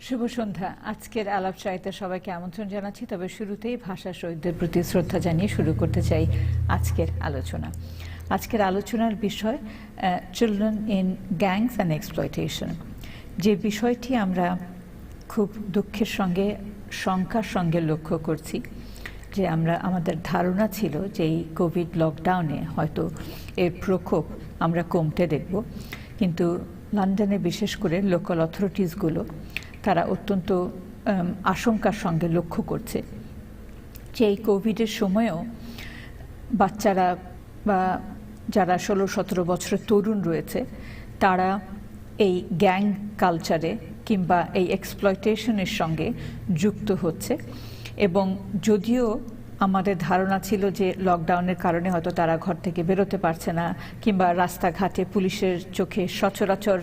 শুভ সন্ধ্যা। আজকের আলাপচারিতা সবাইকে আমন্ত্রণ জানাচ্ছি। তবে শুরুতেই ভাষা শহীদদের প্রতি শ্রদ্ধা জানিয়ে শুরু করতে চাই আজকের আলোচনা। আজকের আলোচনার বিষয় children in gangs and exploitation. যে বিষয়টি আমরা খুব দুঃখের সঙ্গে শঙ্কার সঙ্গে লক্ষ্য করছি যে আমাদের ধারণা ছিল যে এই কোভিড লকডাউনে হয়তো এর প্রকোপ আমরা কমতে দেখব, কিন্তু লন্ডনে বিশেষ করে লোকাল অথরিটিসগুলো তারা অত্যন্ত আশঙ্কার সঙ্গে লক্ষ্য করছে যে এই কোভিডের সময়েও বাচ্চারা বা যারা 16-17 বছরের তরুণ রয়েছে তারা এই গ্যাং কালচারে কিংবা এই এক্সপ্লয়টেশনের সঙ্গে যুক্ত হচ্ছে। এবং যদিও আমাদের ধারণা ছিল যে লকডাউনের কারণে হয়তো তারা ঘর থেকে বেরোতে পারছে না, কিংবা রাস্তাঘাটে পুলিশের চোখে সচরাচর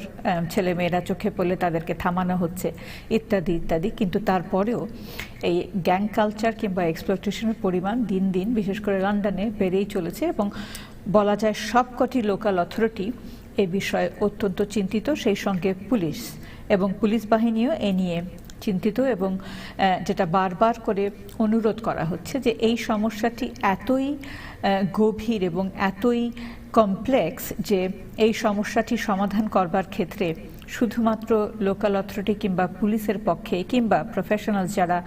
ছেলেমেয়েরা চোখে পড়লে তাদেরকে থামানো হচ্ছে ইত্যাদি ইত্যাদি, কিন্তু তারপরেও এই গ্যাং কালচার কিংবা এক্সপ্লয়টেশনের পরিমাণ দিন দিন বিশেষ করে লন্ডনে বেড়েই চলেছে। এবং বলা যায় সবকটি লোকাল অথরিটি এ বিষয়ে অত্যন্ত চিন্তিত, সেই সঙ্গে পুলিশ এবং পুলিশ বাহিনীও এ নিয়ে চিন্তিত। এবং যেটা বারবার করে অনুরোধ করা হচ্ছে যে এই সমস্যাটি এতই গভীর এবং এতই কমপ্লেক্স যে এই সমস্যাটি সমাধান করবার ক্ষেত্রে শুধুমাত্র লোকাল অথরিটি কিংবা পুলিশের পক্ষে কিংবা প্রফেশনালস যারা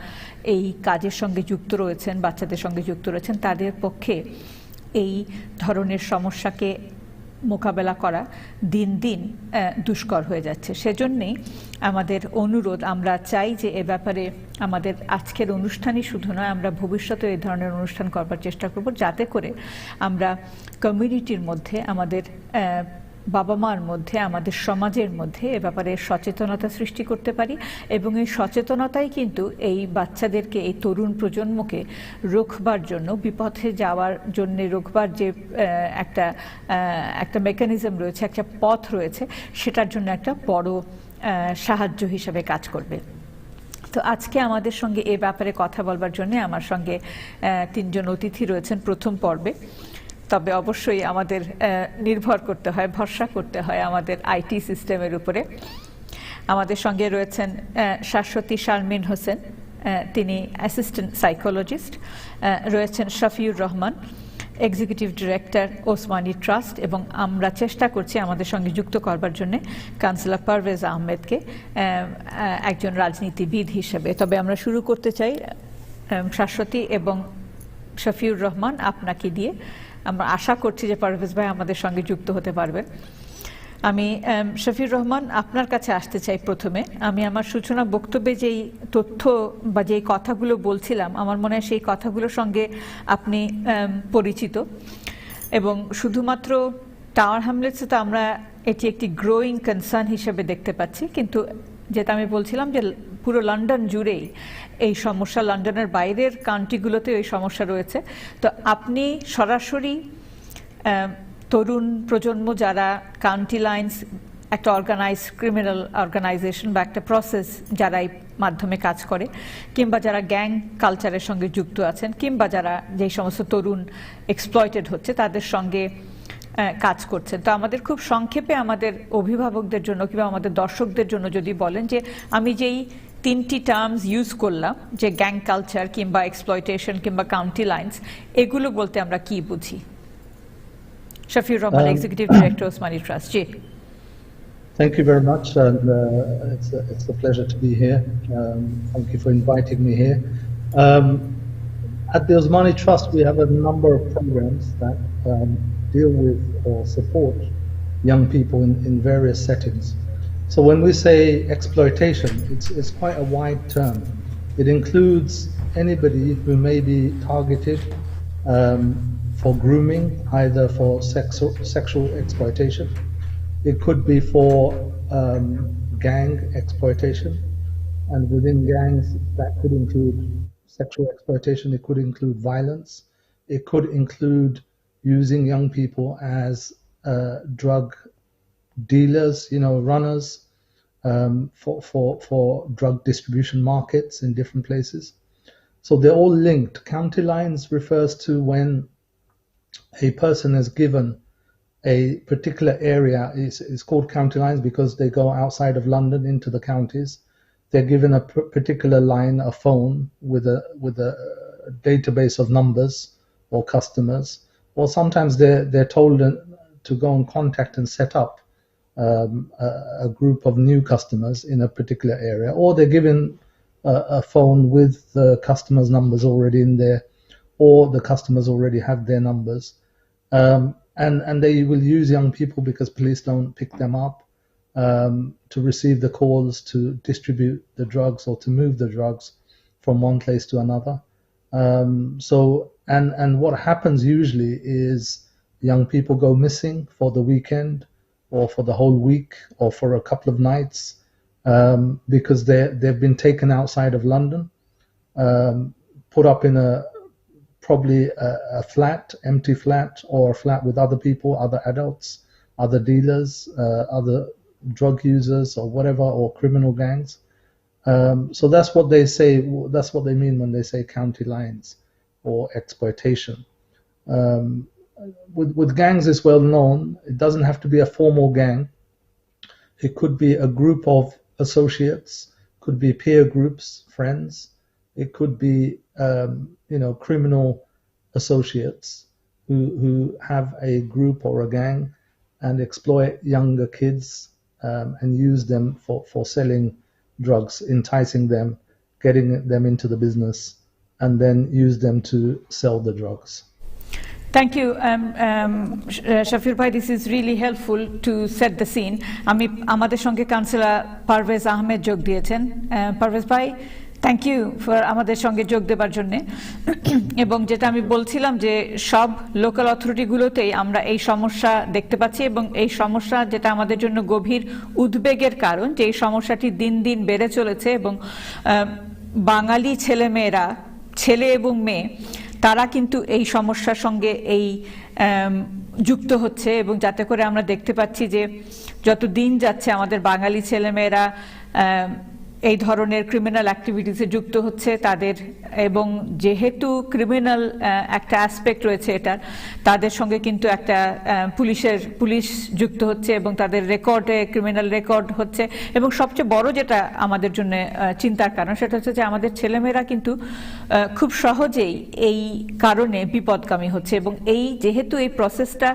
এই কাজের সঙ্গে যুক্ত রয়েছেন, বাচ্চাদের সঙ্গে যুক্ত রয়েছেন, তাদের পক্ষে এই ধরনের সমস্যাকে মোকাবেলা করা দিন দিন দুষ্কর হয়ে যাচ্ছে। সেজন্যেই আমাদের অনুরোধ, আমরা চাই যে এ ব্যাপারে আমাদের আজকের অনুষ্ঠানই শুধু নয়, আমরা ভবিষ্যতে এই ধরনের অনুষ্ঠান করবার চেষ্টা করব যাতে করে আমরা কমিউনিটির মধ্যে, আমাদের বাবা মার মধ্যে, আমাদের সমাজের মধ্যে এ ব্যাপারে সচেতনতা সৃষ্টি করতে পারি। এবং এই সচেতনতাই কিন্তু এই বাচ্চাদেরকে, এই তরুণ প্রজন্মকে রোখবার জন্য, বিপথে যাওয়ার জন্য রোখবার যে একটা মেকানিজম রয়েছে, একটা পথ রয়েছে, সেটার জন্য একটা বড় সাহায্য হিসাবে কাজ করবে। তো আজকে আমাদের সঙ্গে এ ব্যাপারে কথা বলবার জন্য আমার সঙ্গে 3 জন অতিথি রয়েছেন প্রথম পর্বে। তবে অবশ্যই আমাদের নির্ভর করতে হয়, ভরসা করতে হয় আমাদের আইটি সিস্টেমের উপরে। আমাদের সঙ্গে রয়েছেন শাশ্বতী শারমিন হোসেন, তিনি অ্যাসিস্ট্যান্ট সাইকোলজিস্ট। রয়েছেন Shafiur Rahman, executive director Osmani trust. এবং আমরা চেষ্টা করছি আমাদের সঙ্গে যুক্ত করবার জন্য কাউন্সিলর পারভেজ আহমেদকে একজন রাজনীতিবিদ হিসেবে। তবে আমরা শুরু করতে চাই শাশ্বতী এবং শাফিউর রহমান আপনাকে দিয়ে। আমরা আশা করছি যে পারভেজ ভাই আমাদের সঙ্গে যুক্ত হতে পারবেন। আমি শাফিউর রহমান আপনার কাছে আসতে চাই প্রথমে। আমি আমার সূচনা বক্তব্যে যেই তথ্য বা যেই কথাগুলো বলছিলাম, আমার মনে হয় সেই কথাগুলোর সঙ্গে আপনি পরিচিত। এবং শুধুমাত্র টাওয়ার হ্যামলেটসে তো আমরা এটি একটি গ্রোয়িং কনসার্ন হিসেবে দেখতে পাচ্ছি, কিন্তু যেটা আমি বলছিলাম যে পুরো লন্ডন জুড়েই এই সমস্যা, লন্ডনের বাইরের কাউন্টিগুলোতে এই সমস্যা রয়েছে। তো আপনি সরাসরি তরুণ প্রজন্ম যারা কাউন্টি লাইন্স, একটা অর্গানাইজড ক্রিমিনাল অর্গানাইজেশন বা একটা প্রসেস যারা এই মাধ্যমে কাজ করে, কিংবা যারা গ্যাং কালচারের সঙ্গে যুক্ত আছেন, কিংবা যারা যেই সমস্ত তরুণ এক্সপ্লয়েটেড হচ্ছে তাদের সঙ্গে কাজ করছেন, তো আমাদের খুব সংক্ষেপে আমাদের অভিভাবকদের জন্য কিংবা আমাদের দর্শকদের জন্য যদি বলেন যে আমি যেই 3টি টার্মস ইউজ করলাম, যে গ্যাং কালচার কিংবা এক্সপ্লয়টেশন কিংবা কাউন্টি লাইন্স, এগুলো বলতে আমরা কি বুঝি? Shafiur Rahman, executive director Osmani trust. জি। Thank you very much, and it's a pleasure to be here. Thank you for inviting me here. At the Usmani Trust, we have a number of programs that deal with or support young people in various settings. So when we say exploitation, it's quite a wide term. It includes anybody who may be targeted for grooming, either for sexual exploitation. It could be for gang exploitation, and within gangs that could include sexual exploitation, it could include violence, it could include using young people as drug dealers, runners, for drug distribution markets in different places. So they're all linked. County lines refers to when a person is given a particular area. Is called county lines because they go outside of London into the counties. they're given a particular line, a phone with a database of numbers or customers, or sometimes they're told to go and contact and set up a group of new customers in a particular area, or they're given a phone with the customers' numbers already in there, or the customers already have their numbers. And they will use young people because police don't pick them up to receive the calls to distribute the drugs or to move the drugs from one place to another. And what happens usually is young people go missing for the weekend or for the whole week or for a couple of nights because they've been taken outside of London, put up in probably a flat, empty flat, or a flat with other people, other adults, other dealers, other drug users or whatever, or criminal gangs. So that's what they say, that's what they mean when they say county lines or exploitation. With gangs, it's well known. It doesn't have to be a formal gang. It could be a group of associates, could be peer groups, friends. It could be, criminal associates who have a group or a gang and exploit younger kids and use them for selling drugs, enticing them, getting them into the business, and then use them to sell the drugs. Thank you, Shafiur bhai. This is really helpful to set the scene. Amader shonge Councillor Parvez Ahmed jog diyechen. Parvez bhai, thank you for আমাদের সঙ্গে যোগ দেবার জন্য। এবং যেটা আমি বলছিলাম যে সব লোকাল অথরিটিগুলোতেই আমরা এই সমস্যা দেখতে পাচ্ছি এবং এই সমস্যা যেটা আমাদের জন্য গভীর উদ্বেগের কারণ, যে এই সমস্যাটি দিন দিন বেড়ে চলেছে এবং বাঙালি ছেলেমেয়েরা, ছেলে এবং মেয়ে, তারা কিন্তু এই সমস্যার সঙ্গে যুক্ত হচ্ছে এবং যাতে করে আমরা দেখতে পাচ্ছি যে যত দিন যাচ্ছে আমাদের বাঙালি ছেলেমেয়েরা এই ধরনের ক্রিমিনাল অ্যাক্টিভিটিসে যুক্ত হচ্ছে তাদের, এবং যেহেতু ক্রিমিনাল একটা অ্যাসপেক্ট রয়েছে এটার, তাদের সঙ্গে কিন্তু একটা পুলিশ যুক্ত হচ্ছে এবং তাদের রেকর্ডে ক্রিমিনাল রেকর্ড হচ্ছে। এবং সবচেয়ে বড় যেটা আমাদের জন্য চিন্তার কারণ সেটা হচ্ছে যে আমাদের ছেলেমেয়েরা কিন্তু খুব সহজেই এই কারণে বিপদগামী হচ্ছে এবং যেহেতু এই প্রসেসটা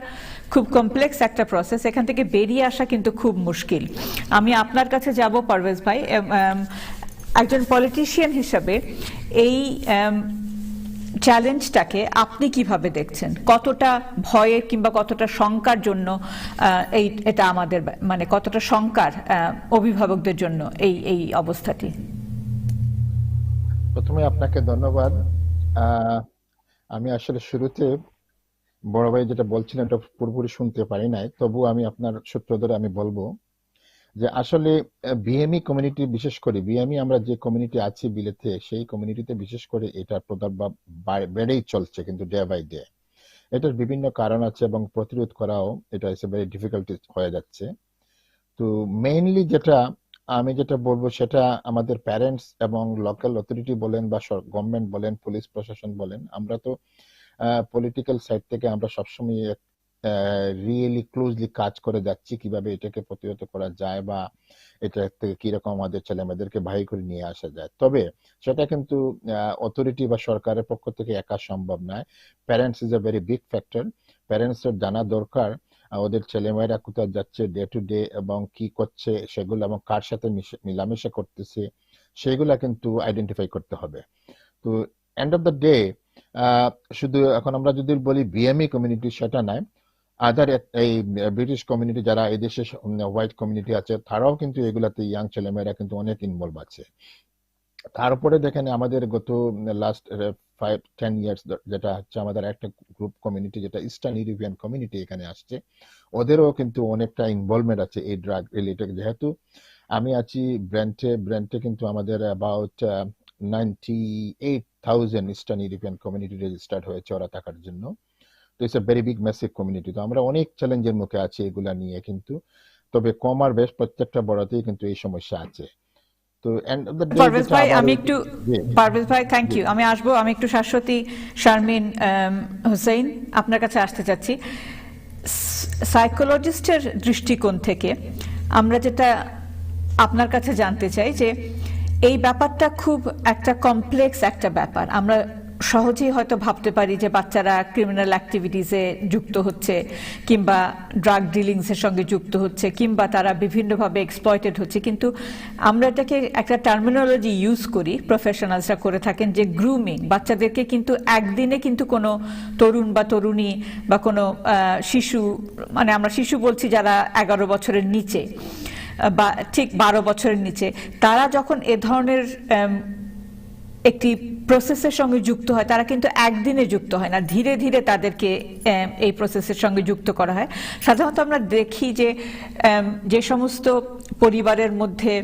খুব কমপ্লেক্স একটা প্রসেস, এখান থেকে বেরিয়ে আসা কিন্তু খুব মুশকিল। আমি আপনার কাছে যাব পারভেজ ভাই, একজন পলিটিশিয়ান হিসাবে এই চ্যালেঞ্জটাকে আপনি কিভাবে দেখছেন? কতটা ভয়ের কিংবা কতটা শঙ্কার জন্য এটা আমাদের, মানে কতটা শঙ্কার অভিভাবকদের জন্য এই অবস্থাটি? প্রথমে আপনাকে ধন্যবাদ। আমি আসলে শুরুতে বড় ভাই যেটা বলছিলেন এটা পুরোপুরি শুনতে পারি নাই, তবু আমি আপনার সূত্র ধরে আমি বলবো যে আসলে বিএমই কমিউনিটি, বিশেষ করে বিএমই আমরা যে কমিউনিটি আছি বিলেতে, সেই কমিউনিটিতে বিশেষ করে এটার প্রভাব বেড়েই চলছে কিন্তু ডে বাই ডে। এটার বিভিন্ন কারণ আছে এবং প্রতিরোধ করাও এটা ভেরি ডিফিকাল্ট হয়ে যাচ্ছে। তো মেইনলি আমি যেটা বলবো সেটা আমাদের প্যারেন্টস এবং লোকাল অথরিটি বলেন বা গভর্নমেন্ট বলেন, পুলিশ প্রশাসন বলেন, আমরা তো পলিটিক্যাল সাইড থেকে আমরা সবসময় রিয়েলি ক্লোজলি কাজ করে যাচ্ছি কিভাবে এটাকে প্রতিহত করা যায় বা এটা থেকে কিরকম আমাদের ছেলে মেয়েদেরকে ভাই করে নিয়ে আসা যায়। তবে সেটা কিন্তু অথরিটি বা সরকারের পক্ষ থেকে একা সম্ভব নয়। Parents is a very big factor. প্যারেন্টসের জানা দরকার ওদের ছেলেমেয়েরা কোথায় যাচ্ছে ডে টু ডে এবং কি করছে সেগুলো, এবং কার সাথে মিলামেশা করতেছে সেগুলা কিন্তু আইডেন্টিফাই করতে হবে। তো এন্ড অফ দ্য ডে শুধু এখন আমরা যদি বলি বিএমই কমিউনিটি সেটা নয়, আদার এই ব্রিটিশ কমিউনিটি যারা এই দেশে হোয়াইট কমিউনিটি আছে তারাও কিন্তু এগুলাতে ইয়াং ছেলেমেয়েরা কিন্তু অনেক ইনভলভ আছে। তারপরে দেখেন আমাদের গত লাস্ট 5-10 ইয়ার্স যেটা হচ্ছে আমাদের একটা গ্রুপ কমিউনিটি যেটা ইস্টার্ন ইউরোপিয়ান কমিউনিটি এখানে আসছে, ওদেরও কিন্তু অনেকটা ইনভলভমেন্ট আছে এই ড্রাগ রিলেটেড। যেহেতু আমি আছি ব্রেন্টে কিন্তু আমাদের about 98,000 eastern European community registered হয়েছে ওরা থাকার জন্য। তো it's a very big massive community. তো আমরা অনেক চ্যালেঞ্জের মুখে আছি এগুলা নিয়ে কিন্তু, তবে কম আর বেশ প্রত্যেকটা বড়তেই কিন্তু এই সমস্যা আছে। তো end of the day Parvez ভাই, পারভেজ ভাই থ্যাংক ইউ। আমি আসবো, আমি একটু শাশ্বতী, শারমিন, হোসেন আপনার কাছে আসতে চাচ্ছি। সাইকোলজিস্টের দৃষ্টিকোণ থেকে আমরা যেটা আপনার কাছে জানতে চাই যে এই ব্যাপারটা খুব একটা কমপ্লেক্স একটা ব্যাপার। আমরা সহজেই হয়তো ভাবতে পারি যে বাচ্চারা ক্রিমিনাল অ্যাক্টিভিটিসে যুক্ত হচ্ছে, কিংবা ড্রাগ ডিলিংসের সঙ্গে যুক্ত হচ্ছে, কিংবা তারা বিভিন্নভাবে এক্সপ্লয়েটেড হচ্ছে, কিন্তু আমরা এটাকে একটা টার্মিনোলজি ইউজ করি, প্রফেশনালসরা করে থাকেন, যে গ্রুমিং। বাচ্চাদেরকে কিন্তু একদিনে কিন্তু কোনো তরুণ বা তরুণী বা কোনো শিশু, মানে আমরা শিশু বলছি যারা 11 বছরের নিচে বা ঠিক 12 বছরের নিচে, তারা যখন এ ধরনের একটি প্রসেসের সঙ্গে যুক্ত হয়, তারা কিন্তু একদিনে যুক্ত হয় না, ধীরে ধীরে তাদেরকে এই প্রসেসের সঙ্গে যুক্ত করা হয়। সাধারণত আমরা দেখি যে সমস্ত পরিবারের মধ্যে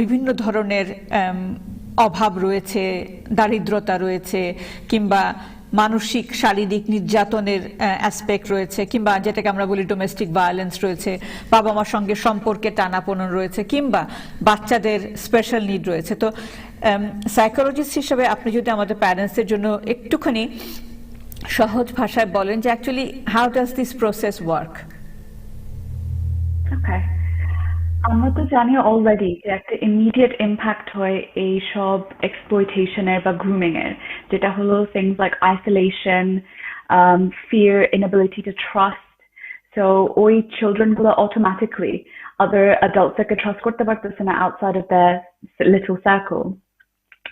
বিভিন্ন ধরনের অভাব রয়েছে, দারিদ্রতা রয়েছে, কিংবা মানসিক শারীরিক নির্যাতনের অ্যাসপেক্ট রয়েছে, কিংবা যেটাকে আমরা বলি ডোমেস্টিক ভায়োলেন্স রয়েছে, বাবা মার সঙ্গে সম্পর্কে টানাপোড়েন রয়েছে, কিংবা বাচ্চাদের স্পেশাল নিড রয়েছে। তো সাইকোলজিস্ট হিসেবে আপনি যদি আমাদের প্যারেন্টসদের জন্য একটুখানি সহজ ভাষায় বলেন যে actually how does this process work? Okay, আমরা তো জানি অলরেডি যে একটা ইমিডিয়েট ইম্প্যাক্ট হয় এই সব এক্সপ্লয়টেশনের বা গ্রুমিং এর, যেটা হলো things like isolation, fear, inability to trust. So ওই চিলড্রেন গুলো অটোমেটিকলি আদার অ্যাডাল্টসকে ট্রাস্ট করতে পারতেছে না outside of their little circle.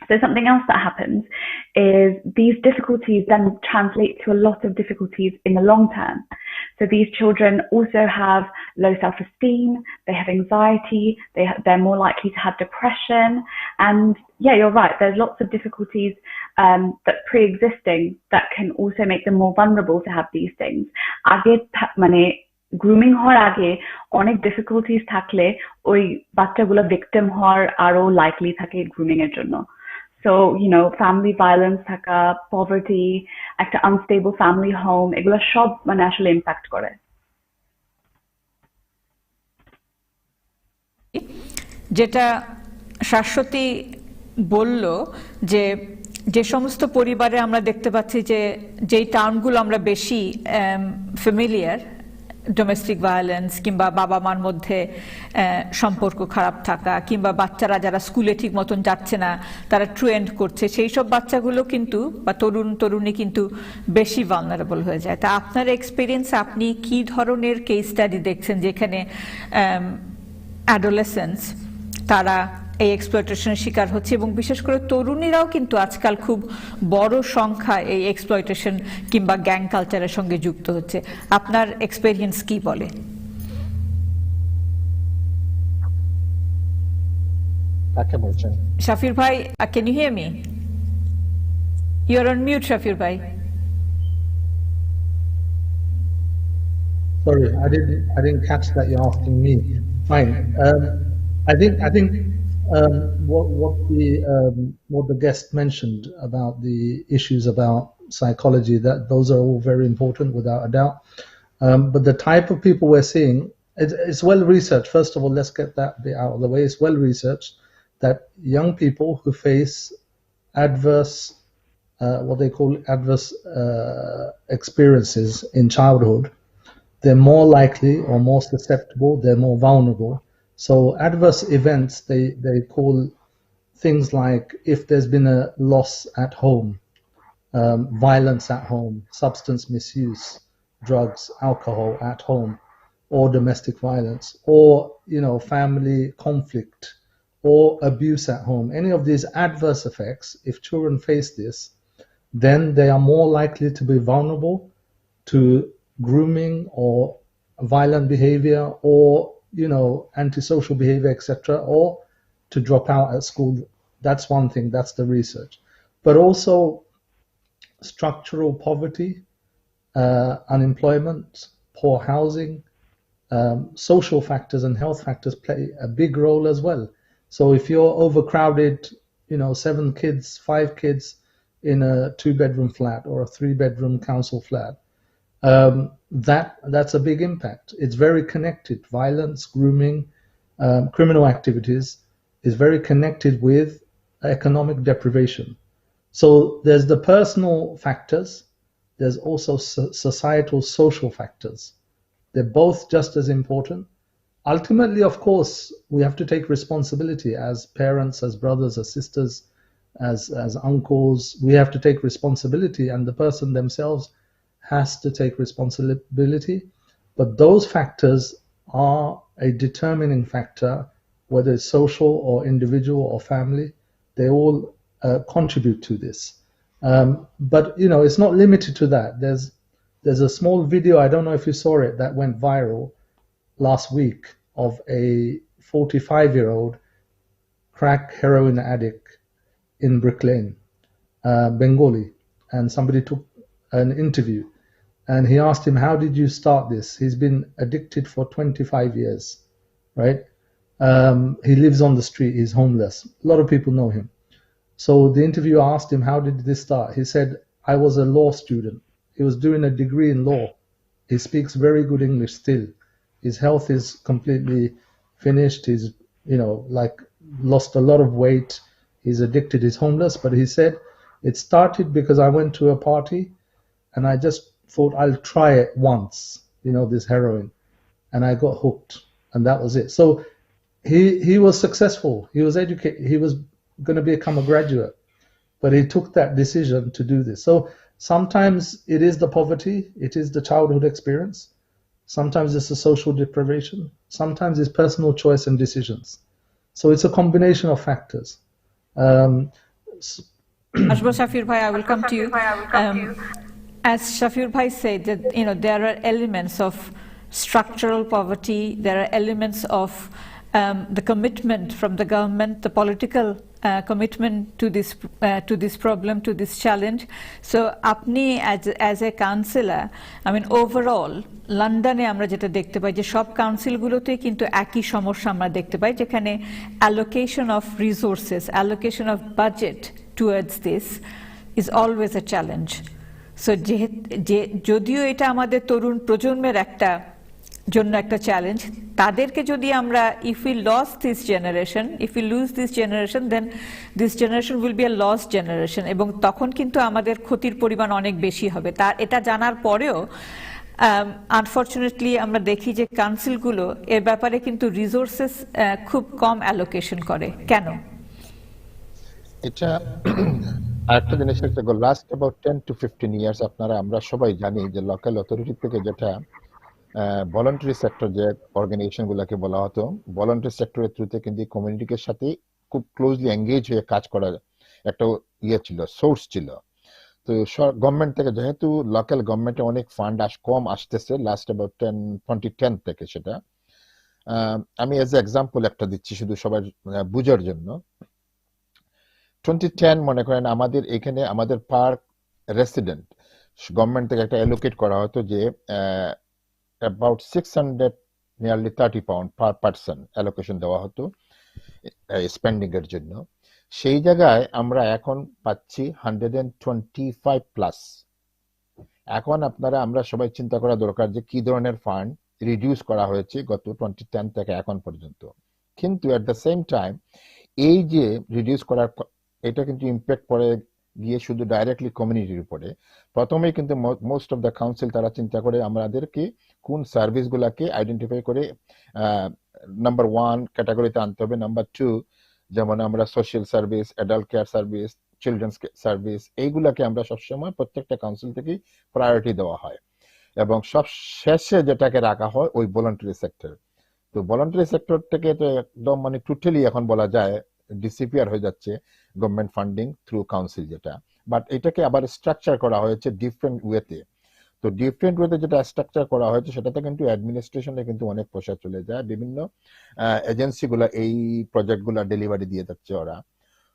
So something else that happens is these difficulties then translate to a lot of difficulties in the long term. So these children also have low self-esteem, they have anxiety, they're more likely to have depression. And yeah, you're right, there's lots of difficulties that pre-existing that can also make them more vulnerable to have these things. Grooming হওয়ার আগে অনেক difficulties থাকলে ওই বাচ্চাগুলো victim হওয়ার আরো likely থাকে grooming এর জন্য। সো ফ্যামিলি ভায়োলেন্স থাকা, পভার্টি, একটা আনস্টেবল ফ্যামিলি হোম, এগুলো সব আসলে ইম্প্যাক্ট করে। যেটা শাশ্বতী বলল, যে সমস্ত পরিবারে আমরা দেখতে পাচ্ছি যে যেই টার্মগুলো আমরা বেশি ফ্যামিলিয়ার, ডোমেস্টিক ভায়োলেন্স, কিংবা বাবা মার মধ্যে সম্পর্ক খারাপ থাকা, কিংবা বাচ্চারা যারা স্কুলে ঠিক মতন যাচ্ছে না, তারা ট্রেন্ড করছে, সেই সব বাচ্চাগুলো কিন্তু বা তরুণী কিন্তু বেশি ভালনারেবল হয়ে যায়। তা আপনার এক্সপিরিয়েন্স, আপনি কি ধরনের কেস স্টাডি দেখছেন যেখানে অ্যাডোলেসেন্স তারা এই এক্সপ্লয়টেশনের শিকার হচ্ছে, এবং বিশেষ করে তরুণীরাও কিন্তু আজকাল খুব বড় সংখ্যায় এই এক্সপ্লয়টেশন কিংবা গ্যাং কালচারের সঙ্গে যুক্ত হচ্ছে? আপনার এক্সপেরিয়েন্স কি বলে? কাকে বলছেন? শাফির ভাই, can you hear me? You are on mute, Shafir ভাই। Sorry, I didn't catch that you're asking me. Fine. I think what the guest mentioned about the issues about psychology, that those are all very important without a doubt. But the type of people we're seeing, it's well researched. First of all, let's get that bit out of the way. It's well researched that young people who face adverse, what they call adverse experiences in childhood, they're more likely or more susceptible, they're more vulnerable. So adverse events, they call things like if there's been a loss at home, violence at home, substance misuse, drugs, alcohol at home, or domestic violence, or family conflict, or abuse at home. Any of these adverse effects, if children face this, then they are more likely to be vulnerable to grooming or violent behavior, or antisocial behavior, etc., or to drop out at school. That's one thing, that's the research. But also structural poverty, unemployment, poor housing, social factors and health factors play a big role as well. So if you're overcrowded, 7 kids, 5 kids in a 2-bedroom flat or a 3-bedroom council flat, that's a big impact. It's very connected. Violence, grooming, criminal activities is very connected with economic deprivation. So there's the personal factors, there's also societal social factors. They're both just as important. ultimately, of course, we have to take responsibility as parents, as brothers, as sisters, as uncles. We have to take responsibility, and the person themselves has to take responsibility. But those factors are a determining factor, whether it's social or individual or family. They all contribute to this. But it's not limited to that. There's a small video, I don't know if you saw it, that went viral last week of a 45-year-old crack heroin addict in Brick Lane, Bengali, and somebody took an interview, and he asked him, how did you start this? He's been addicted for 25 years, right? He lives on the street, he's homeless. A lot of people know him. So the interviewer asked him, how did this start? He said, I was a law student. He was doing a degree in law. He speaks very good English still. His health is completely finished. He's, lost a lot of weight. He's addicted. He's homeless. But he said, it started because I went to a party and I just thought I'll try it once, this heroin. And I got hooked. And that was it. So he was successful. He was educated. He was going to become a graduate. But he took that decision to do this. So sometimes it is the poverty. It is the childhood experience. Sometimes it's a social deprivation. Sometimes it's personal choice and decisions. So it's a combination of factors. Shafiur Bhai, I will come to you. As Shafiur Bhai said, that there are elements of structural poverty. There are elements of the commitment from the government, the political commitment to this problem, to this challenge. So, apni as a councillor, overall, লন্ডনে আমরা যেটা দেখতে পাই যে সব কাউন্সিলগুলোতে কিন্তু একই সমস্যা আমরা দেখতে পাই, যেখানে allocation of resources, allocation of budget towards this is always a challenge. So, যদিও এটা আমাদের তরুণ প্রজন্মের জন্য একটা চ্যালেঞ্জ, তাদেরকে যদি আমরা if we lose this generation, then this generation will be a lost generation, এবং তখন কিন্তু আমাদের ক্ষতির পরিমাণ অনেক বেশি হবে। এটা জানার পরেও আনফরচুনেটলি আমরা দেখি যে কাউন্সিলগুলো এর ব্যাপারে কিন্তু রিসোর্সেস খুব কম অ্যালোকেশন করে। কেন? এটা আরেকটা জিনিস হচ্ছে লাস্ট অ্যাবাউট 10 to 15 ইয়ার্স আমরা সবাই জানি যে লোকাল অথরিটি থেকে যেটা ভলান্টারি সেক্টর যে অর্গানাইজেশনগুলোকে বলা হতো, ভলান্টারি সেক্টরের থ্রুতে কিন্তু কমিউনিটির সাথে খুব ক্লোজলি এঙ্গেজ হয়ে কাজ করার একটা ছিল, সোর্স ছিল। তো গভর্নমেন্ট থেকে যেহেতু লোকাল গভর্নমেন্টে অনেক ফান্ড কম আসতেছে লাস্ট অ্যাবাউট 2010 থেকে, সেটা আমি এজ এক্সাম্পল একটা দিচ্ছি শুধু সবার বুঝার জন্য। 2010 মনে করেন আমাদের এখানে আমাদের পার রেসিডেন্ট গভর্নমেন্ট থেকে একটা অ্যালোকেট করা হতো যে about 600 nearly 30 pound per person allocation দেওয়া হতো স্পেন্ডিং এর জন্য। সেই জায়গায় আমরা এখন পাচ্ছি 125 প্লাস। এখন আমরা সবাই চিন্তা করা দরকার যে কি ধরনের ফান্ড রিডিউস করা হয়েছে গত 2010 থেকে এখন পর্যন্ত। কিন্তু এট দ্য সেম টাইম এই যে রিডিউস করার এটা কিন্তু ইম্প্যাক্ট পড়ে গিয়ে শুধু ডাইরেক্টলি কমিউনিটির উপরে। প্রথমেই কিন্তু মোস্ট অফ দ্য কাউন্সিল তারা চিন্তা করে আমাদেরকে কোন সার্ভিসগুলোকে আইডেন্টিফাই করে নাম্বার 1 ক্যাটাগরিতে আনতে হবে, নাম্বার 2 যেমন আমরা social service, adult care service, children's service, এইগুলাকে আমরা সবসময় প্রত্যেকটা কাউন্সিল থেকে প্রায়োরিটি দেওয়া হয়, এবং সব শেষে যেটাকে রাখা হয় ওই ভলান্টারি সেক্টর। তো ভলান্টারি সেক্টর থেকে তো একদম টোটালি এখন বলা যায় ডিসিপিয়ার হয়ে যাচ্ছে গভর্নমেন্ট ফান্ডিং থ্রু কাউন্সিল যেটা, বাট এটাকে আবার স্ট্রাকচার করা হয়েছে ডিফারেন্ট ওয়েতে। তো ডিফারেন্ট ওয়েতে যেটা স্ট্রাকচার করা হয়েছে সেটাতে কিন্তু অ্যাডমিনিস্ট্রেশনে কিন্তু অনেক পয়সা চলে যায়, বিভিন্ন এজেন্সিগুলো এই প্রজেক্টগুলো ডেলিভারি দিয়ে যাচ্ছে ওরা।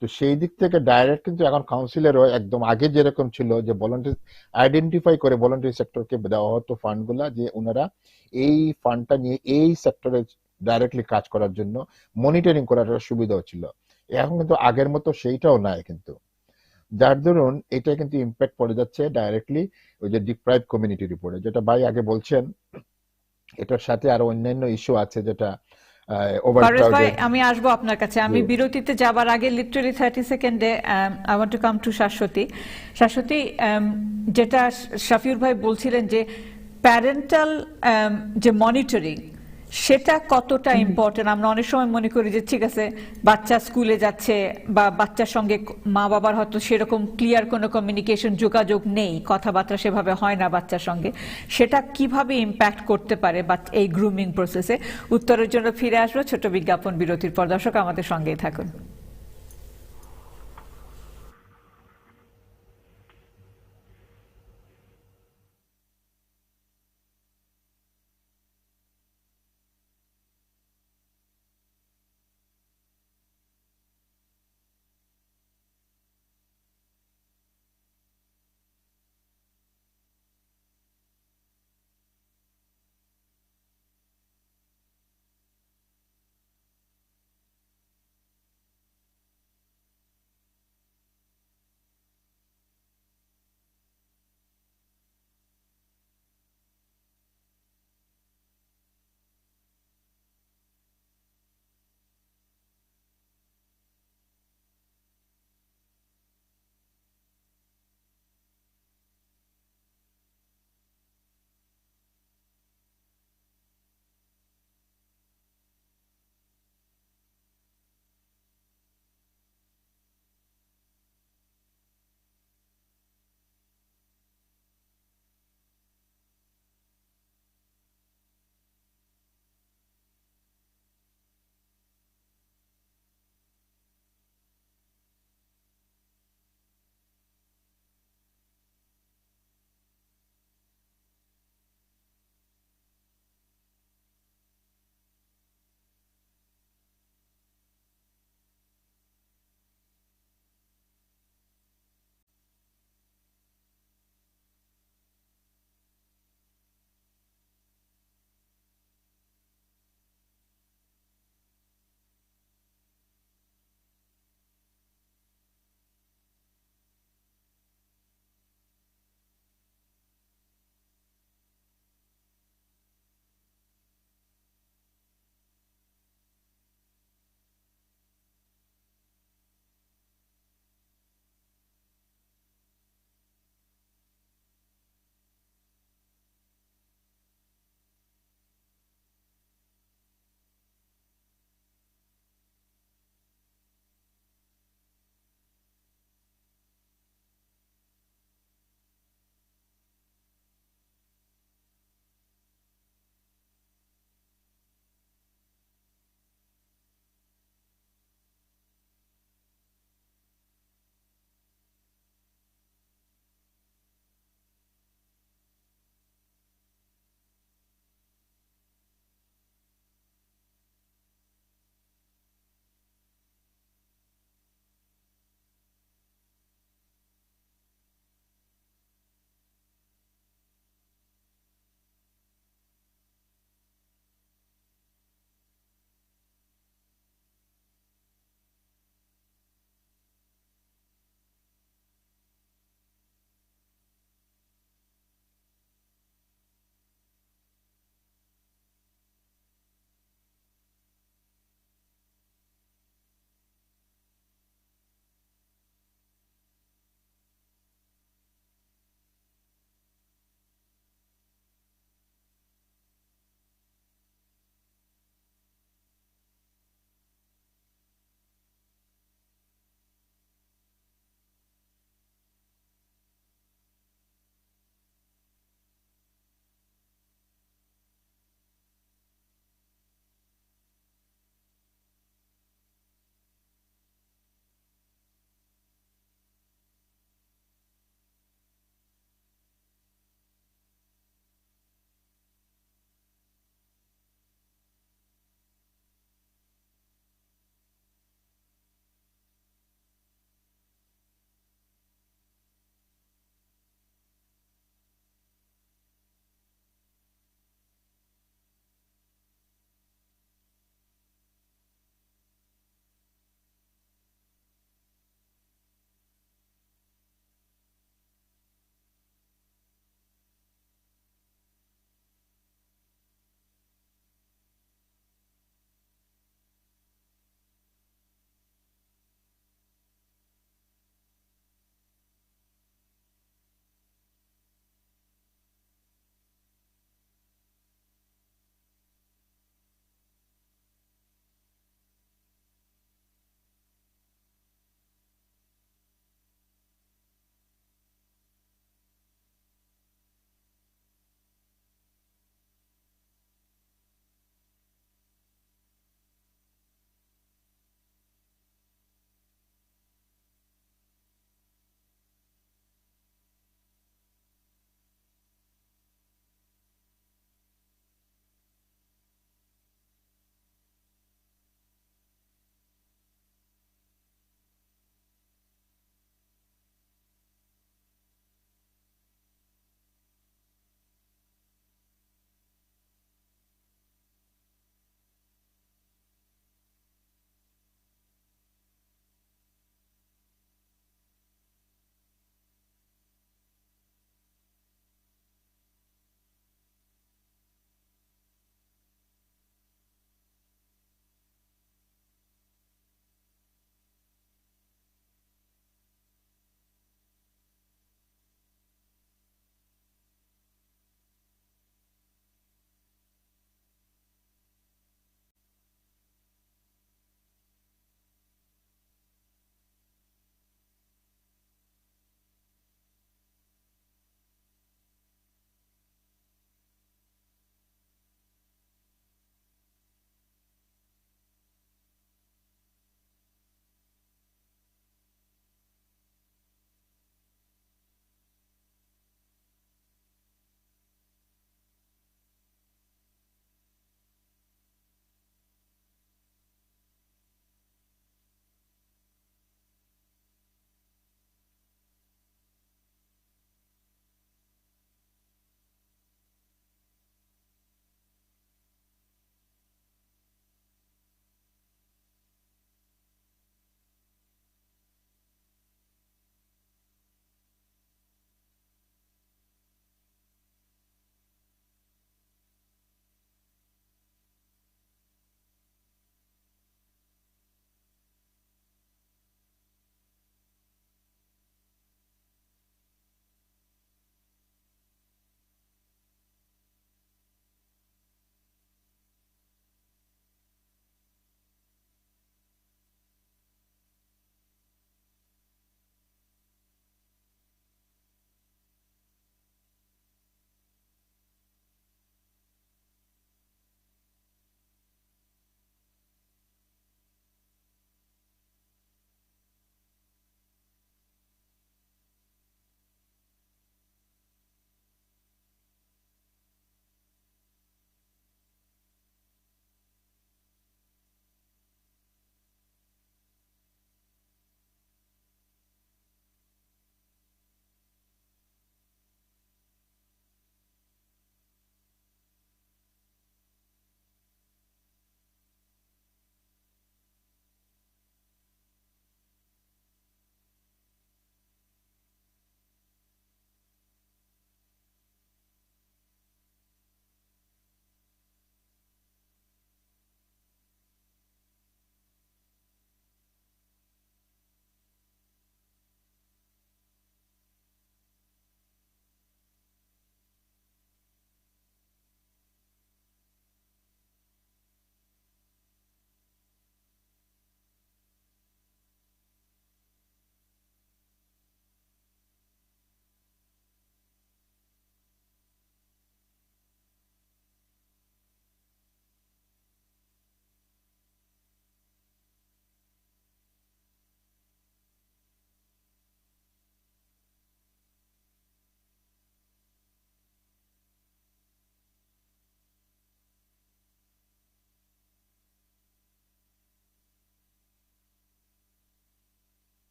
তো সেই দিক থেকে ডাইরেক্ট কিন্তু এখন কাউন্সিলেরও একদম আগে যেরকম ছিল যে ভলান্টারি আইডেন্টিফাই করে ভলান্টারি সেক্টরকে দেওয়া হতো ফান্ডগুলা, যে ওনারা এই ফান্ডটা নিয়ে এই সেক্টরে ডাইরেক্টলি কাজ করার জন্য মনিটরিং করার সুবিধাও ছিল। এখন কিন্তু আগের মতো সেইটাও নাই কিন্তু, যার দরুন এটা কিন্তু ইম্প্যাক্ট পড়ে যাচ্ছে ডাইরেক্টলি ওই যে ডিপ্রাইভ কমিউনিটির উপরে, যেটা ভাই আগে বলছেন। এটার সাথে আরো অন্যান্য ইস্যু আছে যেটা আমি আসবো আপনার কাছে। আমি বিরতিতে যাবার আগে লিটারালি 30 সেকেন্ডে I want to come to Shashwati. Shashwati, যেটা শাফিউর ভাই বলছিলেন যে প্যারেন্টাল যে মনিটরিং, সেটা কতটা ইম্পর্টেন্ট? আমরা অনেক সময় মনে করি যে ঠিক আছে বাচ্চা স্কুলে যাচ্ছে বা বাচ্চার সঙ্গে মা বাবার হয়তো সেরকম ক্লিয়ার কোনো কমিউনিকেশন যোগাযোগ নেই, কথাবার্তা সেভাবে হয় না বাচ্চার সঙ্গে, সেটা কিভাবে ইম্প্যাক্ট করতে পারে এই গ্রুমিং প্রসেসে? উত্তরের জন্য ফিরে আসবো ছোট বিজ্ঞাপন বিরতির পর। দর্শক আমাদের সঙ্গেই থাকুন।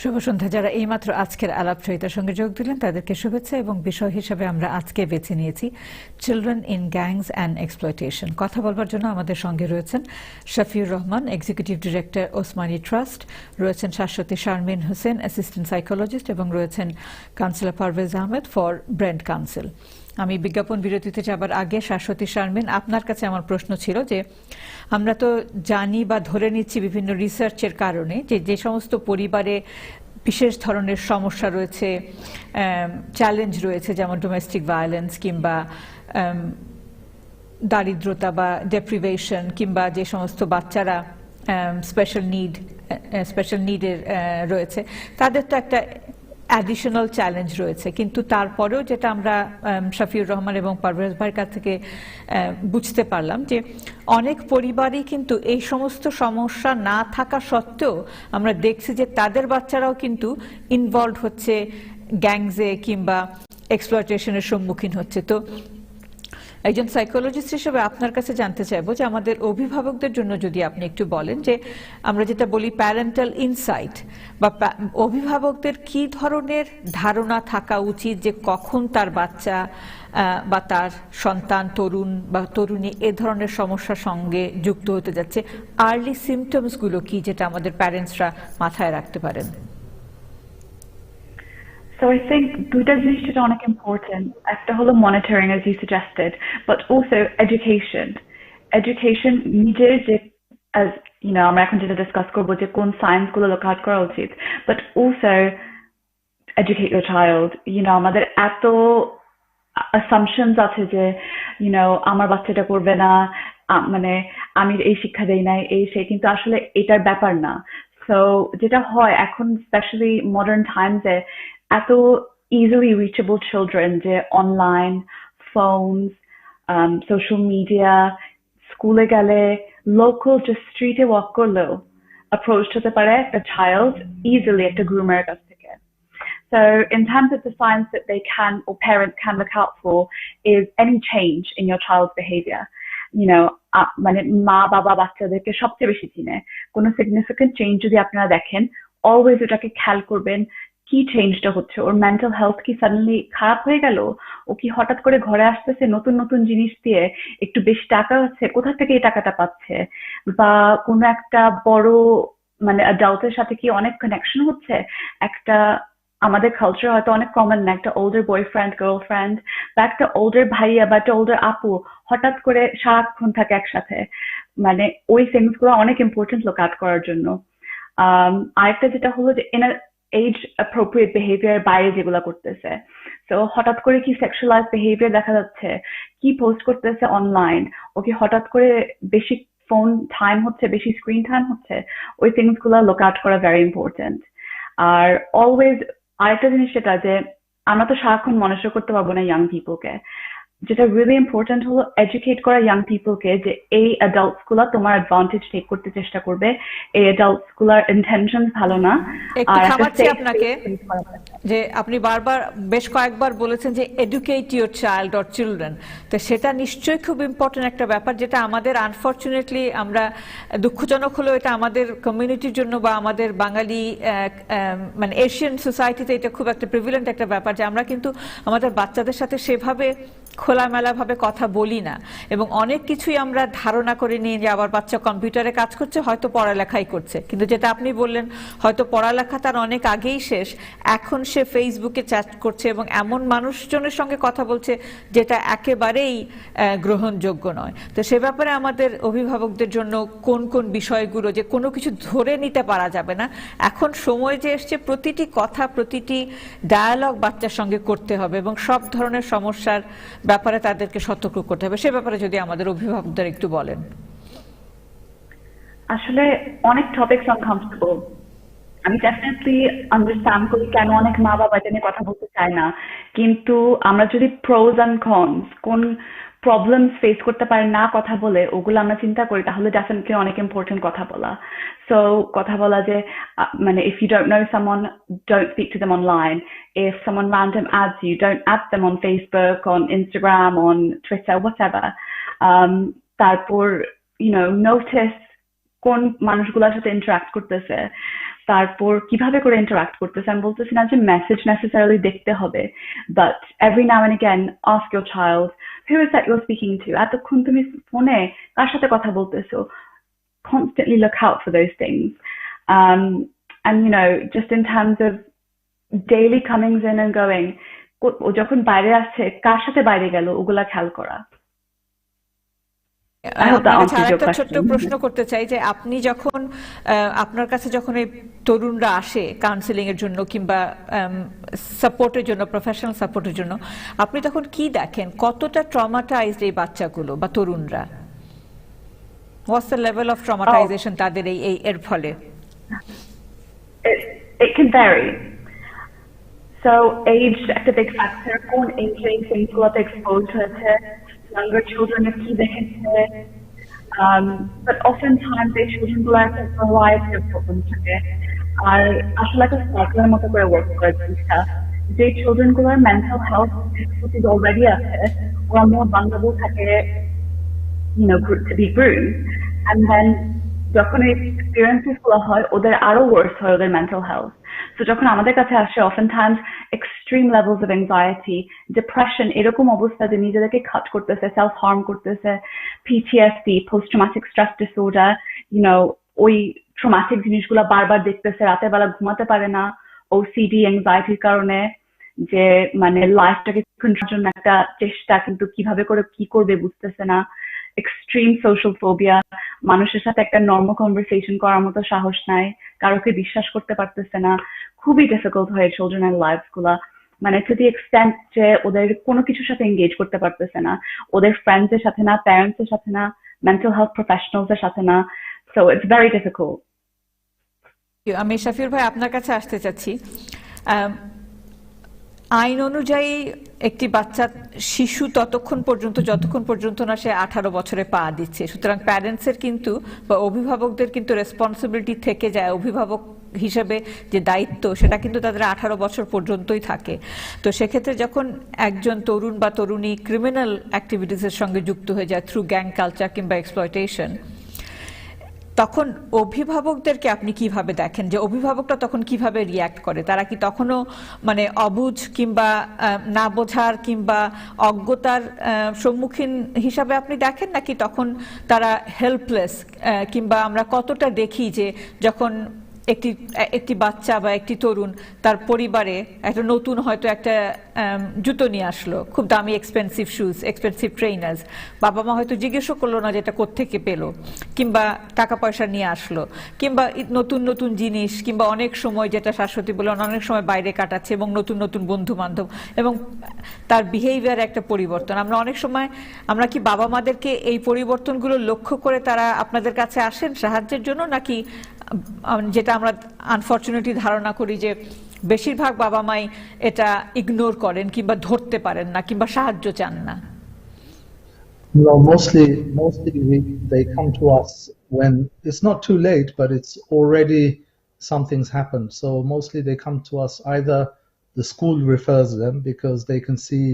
শুভ সন্ধ্যা। যারা এইমাত্র আজকের আলাপচারিতার সঙ্গে যোগ দিলেন তাদেরকে শুভেচ্ছা এবং বিষয় হিসেবে আমরা আজকে বেছে নিয়েছি children in gangs and exploitation. কথা বলবার জন্য আমাদের সঙ্গে রয়েছেন Shafiur Rahman, executive director Osmani trust, রয়েছেন শাসসতী শারমিন হোসেন, অ্যাসিস্ট্যান্ট সাইকোলজিস্ট, এবং রয়েছেন councillor Parvez Ahmed for brain council. আমি বিজ্ঞাপন বিরতিতে যাবার আগে শাসসতী শারমিন, আপনার কাছে আমার প্রশ্ন ছিল যে আমরা তো জানি বা ধরে নিচ্ছি বিভিন্ন রিসার্চের কারণে যে সমস্ত পরিবারে বিশেষ ধরনের সমস্যা রয়েছে, চ্যালেঞ্জ রয়েছে, যেমন ডোমেস্টিক ভায়োলেন্স কিংবা দারিদ্রতা বা ডেপ্রিভেশন, কিংবা যে সমস্ত বাচ্চারা স্পেশাল নিডের রয়েছে, তাদের তো একটা অ্যাডিশনাল চ্যালেঞ্জ রয়েছে। কিন্তু তারপরেও যেটা আমরা শাফিউর রহমান এবং পারভেজ ভাইয়ের কাছ থেকে বুঝতে পারলাম যে অনেক পরিবারই কিন্তু এই সমস্ত সমস্যা না থাকা সত্ত্বেও আমরা দেখছি যে তাদের বাচ্চারাও কিন্তু ইনভলভ হচ্ছে গ্যাংসে কিংবা এক্সপ্লয়টেশনের সম্মুখীন হচ্ছে। তো একজন সাইকোলজিস্ট হিসেবে আপনার কাছে জানতে চাইবো যে আমাদের অভিভাবকদের জন্য যদি আপনি একটু বলেন যে আমরা যেটা বলি প্যারেন্টাল ইনসাইট, বা অভিভাবকদের কি ধরনের ধারণা থাকা উচিত যে কখন তার বাচ্চা বা তার সন্তান, তরুণ বা তরুণী এ ধরনের সমস্যার সঙ্গে যুক্ত হতে যাচ্ছে, আর্লি সিমটমস গুলো কি যেটা আমাদের প্যারেন্টসরা মাথায় রাখতে পারেন? So I think দুইটা জিনিস যেটা অনেক ইম্পর্টেন্ট, একটা হলো monitoring as you suggested, but also education নিজের যে as you know আমরা এখন যেটা ডিসকাস করবো যে কোন সায়েন্স গুলো লুক আউট করা উচিত, but also educate your child. আমাদের এত assumptions আছে যে আমার বাচ্চাটা করবে না, মানে আমি এই শিক্ষা দেই নাই, এই সেই, কিন্তু আসলে এটার ব্যাপার না। সো যেটা হয় এখন স্পেশালি মডার্ন টাইমসে এত easily reachable children যে অনলাইন, ফোনস, সোশ্যাল মিডিয়া, স্কুলে গেলে লোকাল জাস্ট স্ট্রিটে ওয়াক করলেও অ্যাপ্রোচ হতে পারে একটা চাইল্ড ইজিলি একটা গ্রুমারের কাছ থেকে। So in terms of the signs that they can or parents can look out for is any change in your child's behavior. মানে মা বাবা বাচ্চাদেরকে সবচেয়ে বেশি চিনে। কোনো সিগনিফিকেন্ট চেঞ্জ যদি আপনারা দেখেন, অলওয়েজ ওটাকে খেয়াল করবেন কি চেঞ্জটা হচ্ছে। ওর মেন্টাল হেলথ কি সাডেনলি খারাপ হয়ে গেল? ও কি হঠাৎ করে ঘরে আসতেছে নতুন নতুন জিনিস দিয়ে, একটু বেশি টাকা হচ্ছে, কোথা থেকে এই টাকাটা পাচ্ছে? বা কোনো একটা বড় মানে অ্যাডাল্টের সাথে কি অনেক কানেকশন হচ্ছে? একটা আমাদের কালচার হয়তো অনেক কমন না, একটা ওল্ডার বয়ফ্রেন্ড গার্লফ্রেন্ড বা একটা ওল্ডার ভাইয়া বা একটা ওল্ডার আপু হঠাৎ করে সারাক্ষণ থাকে একসাথে। মানে ওই থিংস গুলো অনেক ইম্পর্টেন্ট লুক আউট করার জন্য। আরেকটা যেটা হলো যে এজ অ্যাপ্রোপ্রিয়েট বিহেভিয়ার বাইরে যেগুলো করতেছে, তো হঠাৎ করে কি সেক্সুয়ালাইজ বিহেভিয়ার দেখা যাচ্ছে, কি পোস্ট করতেছে অনলাইন, ওকে হঠাৎ করে বেশি ফোন টাইম হচ্ছে, বেশি স্ক্রিন টাইম হচ্ছে, ওই থিংস গুলো লুক আউট করা ভেরি ইম্পর্টেন্ট। আর অলওয়েজ আরেকটা জিনিস সেটা যে আমরা তো সারাক্ষণ মনিটর করতে পারবো না ইয়াং পিপলকে, যেটা রিয়েলি ইম্পর্টেন্ট হলো এডুকেট করা ইয়াং পিপলকে যে এই অ্যাডাল্টস গুলা তোমার অ্যাডভান্টেজ টেক করতে চেষ্টা করবে, এই অ্যাডাল্টস গুলার ইন্টেনশন ভালো না। একটু থামাচ্ছি আপনাকে, যে আপনি বারবার বেশ কয়েকবার বলেছেন যে educate your child or children, তো সেটা নিশ্চয়ই খুব ইম্পর্টেন্ট একটা ব্যাপার, যেটা আমাদের আনফর্চুনেটলি আমরা দুঃখজনক হলেও এটা আমাদের কমিউনিটির জন্য বা আমাদের বাঙালি মানে এশিয়ান সোসাইটিতে এটা খুব একটা প্রিভিলেন্ট একটা ব্যাপার যে আমরা কিন্তু আমাদের বাচ্চাদের সাথে সেভাবে খোলামেলা ভাবে কথা বলি না, এবং অনেক কিছুই আমরা ধারণা করে নিই যে আবার বাচ্চা কম্পিউটারে কাজ করছে, হয়তো পড়ালেখাই করছে, কিন্তু যেটা আপনি বললেন হয়তো পড়ালেখা তার অনেক আগেই শেষ, এখন সে ফেসবুকে চ্যাট করছে এবং এমন মানুষজনের সঙ্গে কথা বলছে যেটা একেবারেই গ্রহণযোগ্য নয়। তো সে ব্যাপারে আমাদের অভিভাবকদের জন্য কোন কোন বিষয়গুলো, যে কোনো কিছু ধরে নিতে পারা যাবে না, এখন সময় যে এসছে প্রতিটি কথা, প্রতিটি ডায়ালগ বাচ্চার সঙ্গে করতে হবে এবং সব ধরনের সমস্যার ব্যাপারে তাদেরকে সতর্ক করতে হবে, সে ব্যাপারে যদি আমাদের অভিভাবকদের একটু বলেন। আসলে অনেক টপিকস আনকমফোর্টেবল, আমি ডেফিনেটলি আন্ডারস্ট্যান্ড করি কেন অনেক মা বাবা এটা নিয়ে কথা বলতে চায় না, কিন্তু আমরা যদি প্রোজ অ্যান্ড কনস, কোন প্রবলেমস ফেস করতে পারে না কথা বলে, ওগুলো আমরা চিন্তা করি, তাহলে ডেফিনেটলি অনেক ইম্পর্টেন্ট কথা বলা। সো কথা বলা যে মানে if you don't know someone, don't speak to them online. If someone random adds you, don't add them on Facebook, on Instagram, on Twitter, whatever. তারপর notice কোন মানুষগুলোর সাথে ইন্টারাক্ট করতেছে, তারপর কিভাবে করে ইন্টারঅ্যাক্ট করতেছে। আমি বলতেছি না যে মেসেজ নেসেসারিলি দেখতে হবে, but every now and again ask your child who is that you're speaking to, এতক্ষণ তুমি ফোনে কার সাথে কথা বলতেছো। Constantly look out for those things. And you know, just in terms of daily comings in and going, ও যখন বাইরে আসছে কার সাথে বাইরে গেল ওগুলা খেয়াল করা। আরেকটা ছোট্ট প্রশ্ন করতে চাই যে আপনি যখন আপনার কাছে যখন এই তরুণরা আসে কাউন্সিলিং এর জন্য কিংবা সাপোর্টের জন্য, প্রফেশনাল সাপোর্টের জন্য, আপনি তখন কি দেখেন কতটা ট্রমাটাইজড এই বাচ্চাগুলো বা তরুণরা? What's the level of traumatization তাদের এই এর ফলে? It can vary. So age একটা big factor. কোন age এই things exposed হয়েছে, younger children এর কি দেখেছে, but oftentimes এই children গুলো একটা variety of problems থাকে। আর আসলে একটা সাইকেলের মতো করে ওয়ার্ক করে জিনিসটা, যে children গুলোর mental health difficulties already আছে ওরা more vulnerable থাকে, you know, to be groomed, and then যখন এই experiences গুলো হয় ওদের আরো worse হয় ওদের mental health. So যখন আমাদের কাছে আসে oftentimes extreme levels of anxiety, depression, এরকম অবস্থা যে নিজেদেরকে cut করতেছে, self harm করতেছে, PTSD, post traumatic stress disorder, you know, ওই traumatic জিনিসগুলো বারবার দেখতেছে, রাতের বেলা ঘুমাতে পারে না, OCD, anxiety কারণে, যে মানে লাইফটাকে কন্ট্রোল জন্য একটা চেষ্টা কিন্তু কিভাবে করে কি করবে বুঝতেছে না, এক্সট্রিম সোশ্যাল ফোবিয়া, মানুষের সাথে একটা নর্মাল কনভারসেশন করার মতো সাহস নাই, কারোকে বিশ্বাস করতে পারতেছে না, খুবই ডিফিকাল্ট হয় চিলড্রেনের লাইফস গুলা, মানে টু দি এক্সটেন্ট যে ওদের কোনো কিছুর সাথে এঙ্গেজ করতে পারতেছে না, ওদের ফ্রেন্ডস এর সাথে না, প্যারেন্টস এর সাথে না, মেন্টাল হেলথ প্রফেশনালস এর সাথে না, সো ইটস ভেরি ডিফিকাল্ট। আমি শাফিউর ভাই আপনার কাছে আসতে চাচ্ছি। আইন অনুযায়ী একটি বাচ্চা শিশু ততক্ষণ পর্যন্ত যতক্ষণ পর্যন্ত না সে 18 বছরে পা দিচ্ছে, সুতরাং প্যারেন্টসের কিন্তু বা অভিভাবকদের কিন্তু রেসপন্সিবিলিটি থেকে যায়, অভিভাবক হিসেবে যে দায়িত্ব সেটা কিন্তু তাদের 18 বছর পর্যন্তই থাকে। তো সেক্ষেত্রে যখন একজন তরুণ বা তরুণী ক্রিমিনাল অ্যাক্টিভিটিসের সঙ্গে যুক্ত হয়ে যায় থ্রু গ্যাং কালচার কিংবা এক্সপ্লয়টেশন, তখন অভিভাবকদেরকে আপনি কিভাবে দেখেন, যে অভিভাবকরা তখন কিভাবে রিয়্যাক্ট করে? তারা কি তখনও মানে অবুঝ কিংবা না বোঝার কিংবা অজ্ঞতার সম্মুখীন হিসাবে আপনি দেখেন, নাকি তখন তারা হেল্পলেস? কিংবা আমরা কতটা দেখি যে যখন একটি বাচ্চা বা একটি তরুণ তার পরিবারে একটা নতুন হয়তো একটা জুতো নিয়ে আসলো, খুব দামি এক্সপেন্সিভ শুজ, এক্সপেন্সিভ ট্রেনার্স, বাবা মা হয়তো জিজ্ঞেসও করলো না যে এটা কোত্থেকে পেলো, কিংবা টাকা পয়সা নিয়ে আসলো, কিংবা নতুন নতুন জিনিস, কিংবা অনেক সময় যেটা শাশ্বতী বললেন অনেক সময় বাইরে কাটাচ্ছে এবং নতুন নতুন বন্ধু বান্ধব এবং তার বিহেভিয়ার একটা পরিবর্তন। আমরা অনেক সময় আমরা কি বাবা মাদেরকে এই পরিবর্তনগুলো লক্ষ্য করে তারা আপনাদের কাছে আসেন সাহায্যের জন্য, নাকি যেটা আমরা আনফরচুনেটলি ধারণা করি যে বেশিরভাগ বাবা মাই এটা ইগনোর করেন কিংবা ধরতে পারেন না কিংবা সাহায্য চান না? No, mostly they come to us when it's not too late, but it's already something's happened. So mostly they come to us, either the school refers them because they can see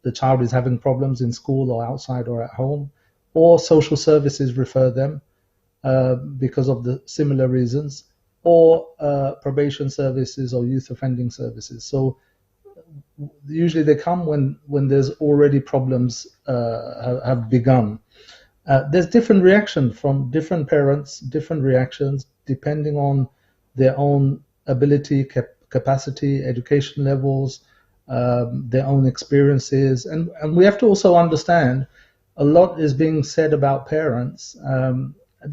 the child is having problems in school or outside or at home, or social services refer them because of the similar reasons, or probation services or youth offending services. So usually they come when there's already problems have begun. There's different reaction from different parents, different reactions depending on their own ability, capacity, education levels, their own experiences, and we have to also understand a lot is being said about parents.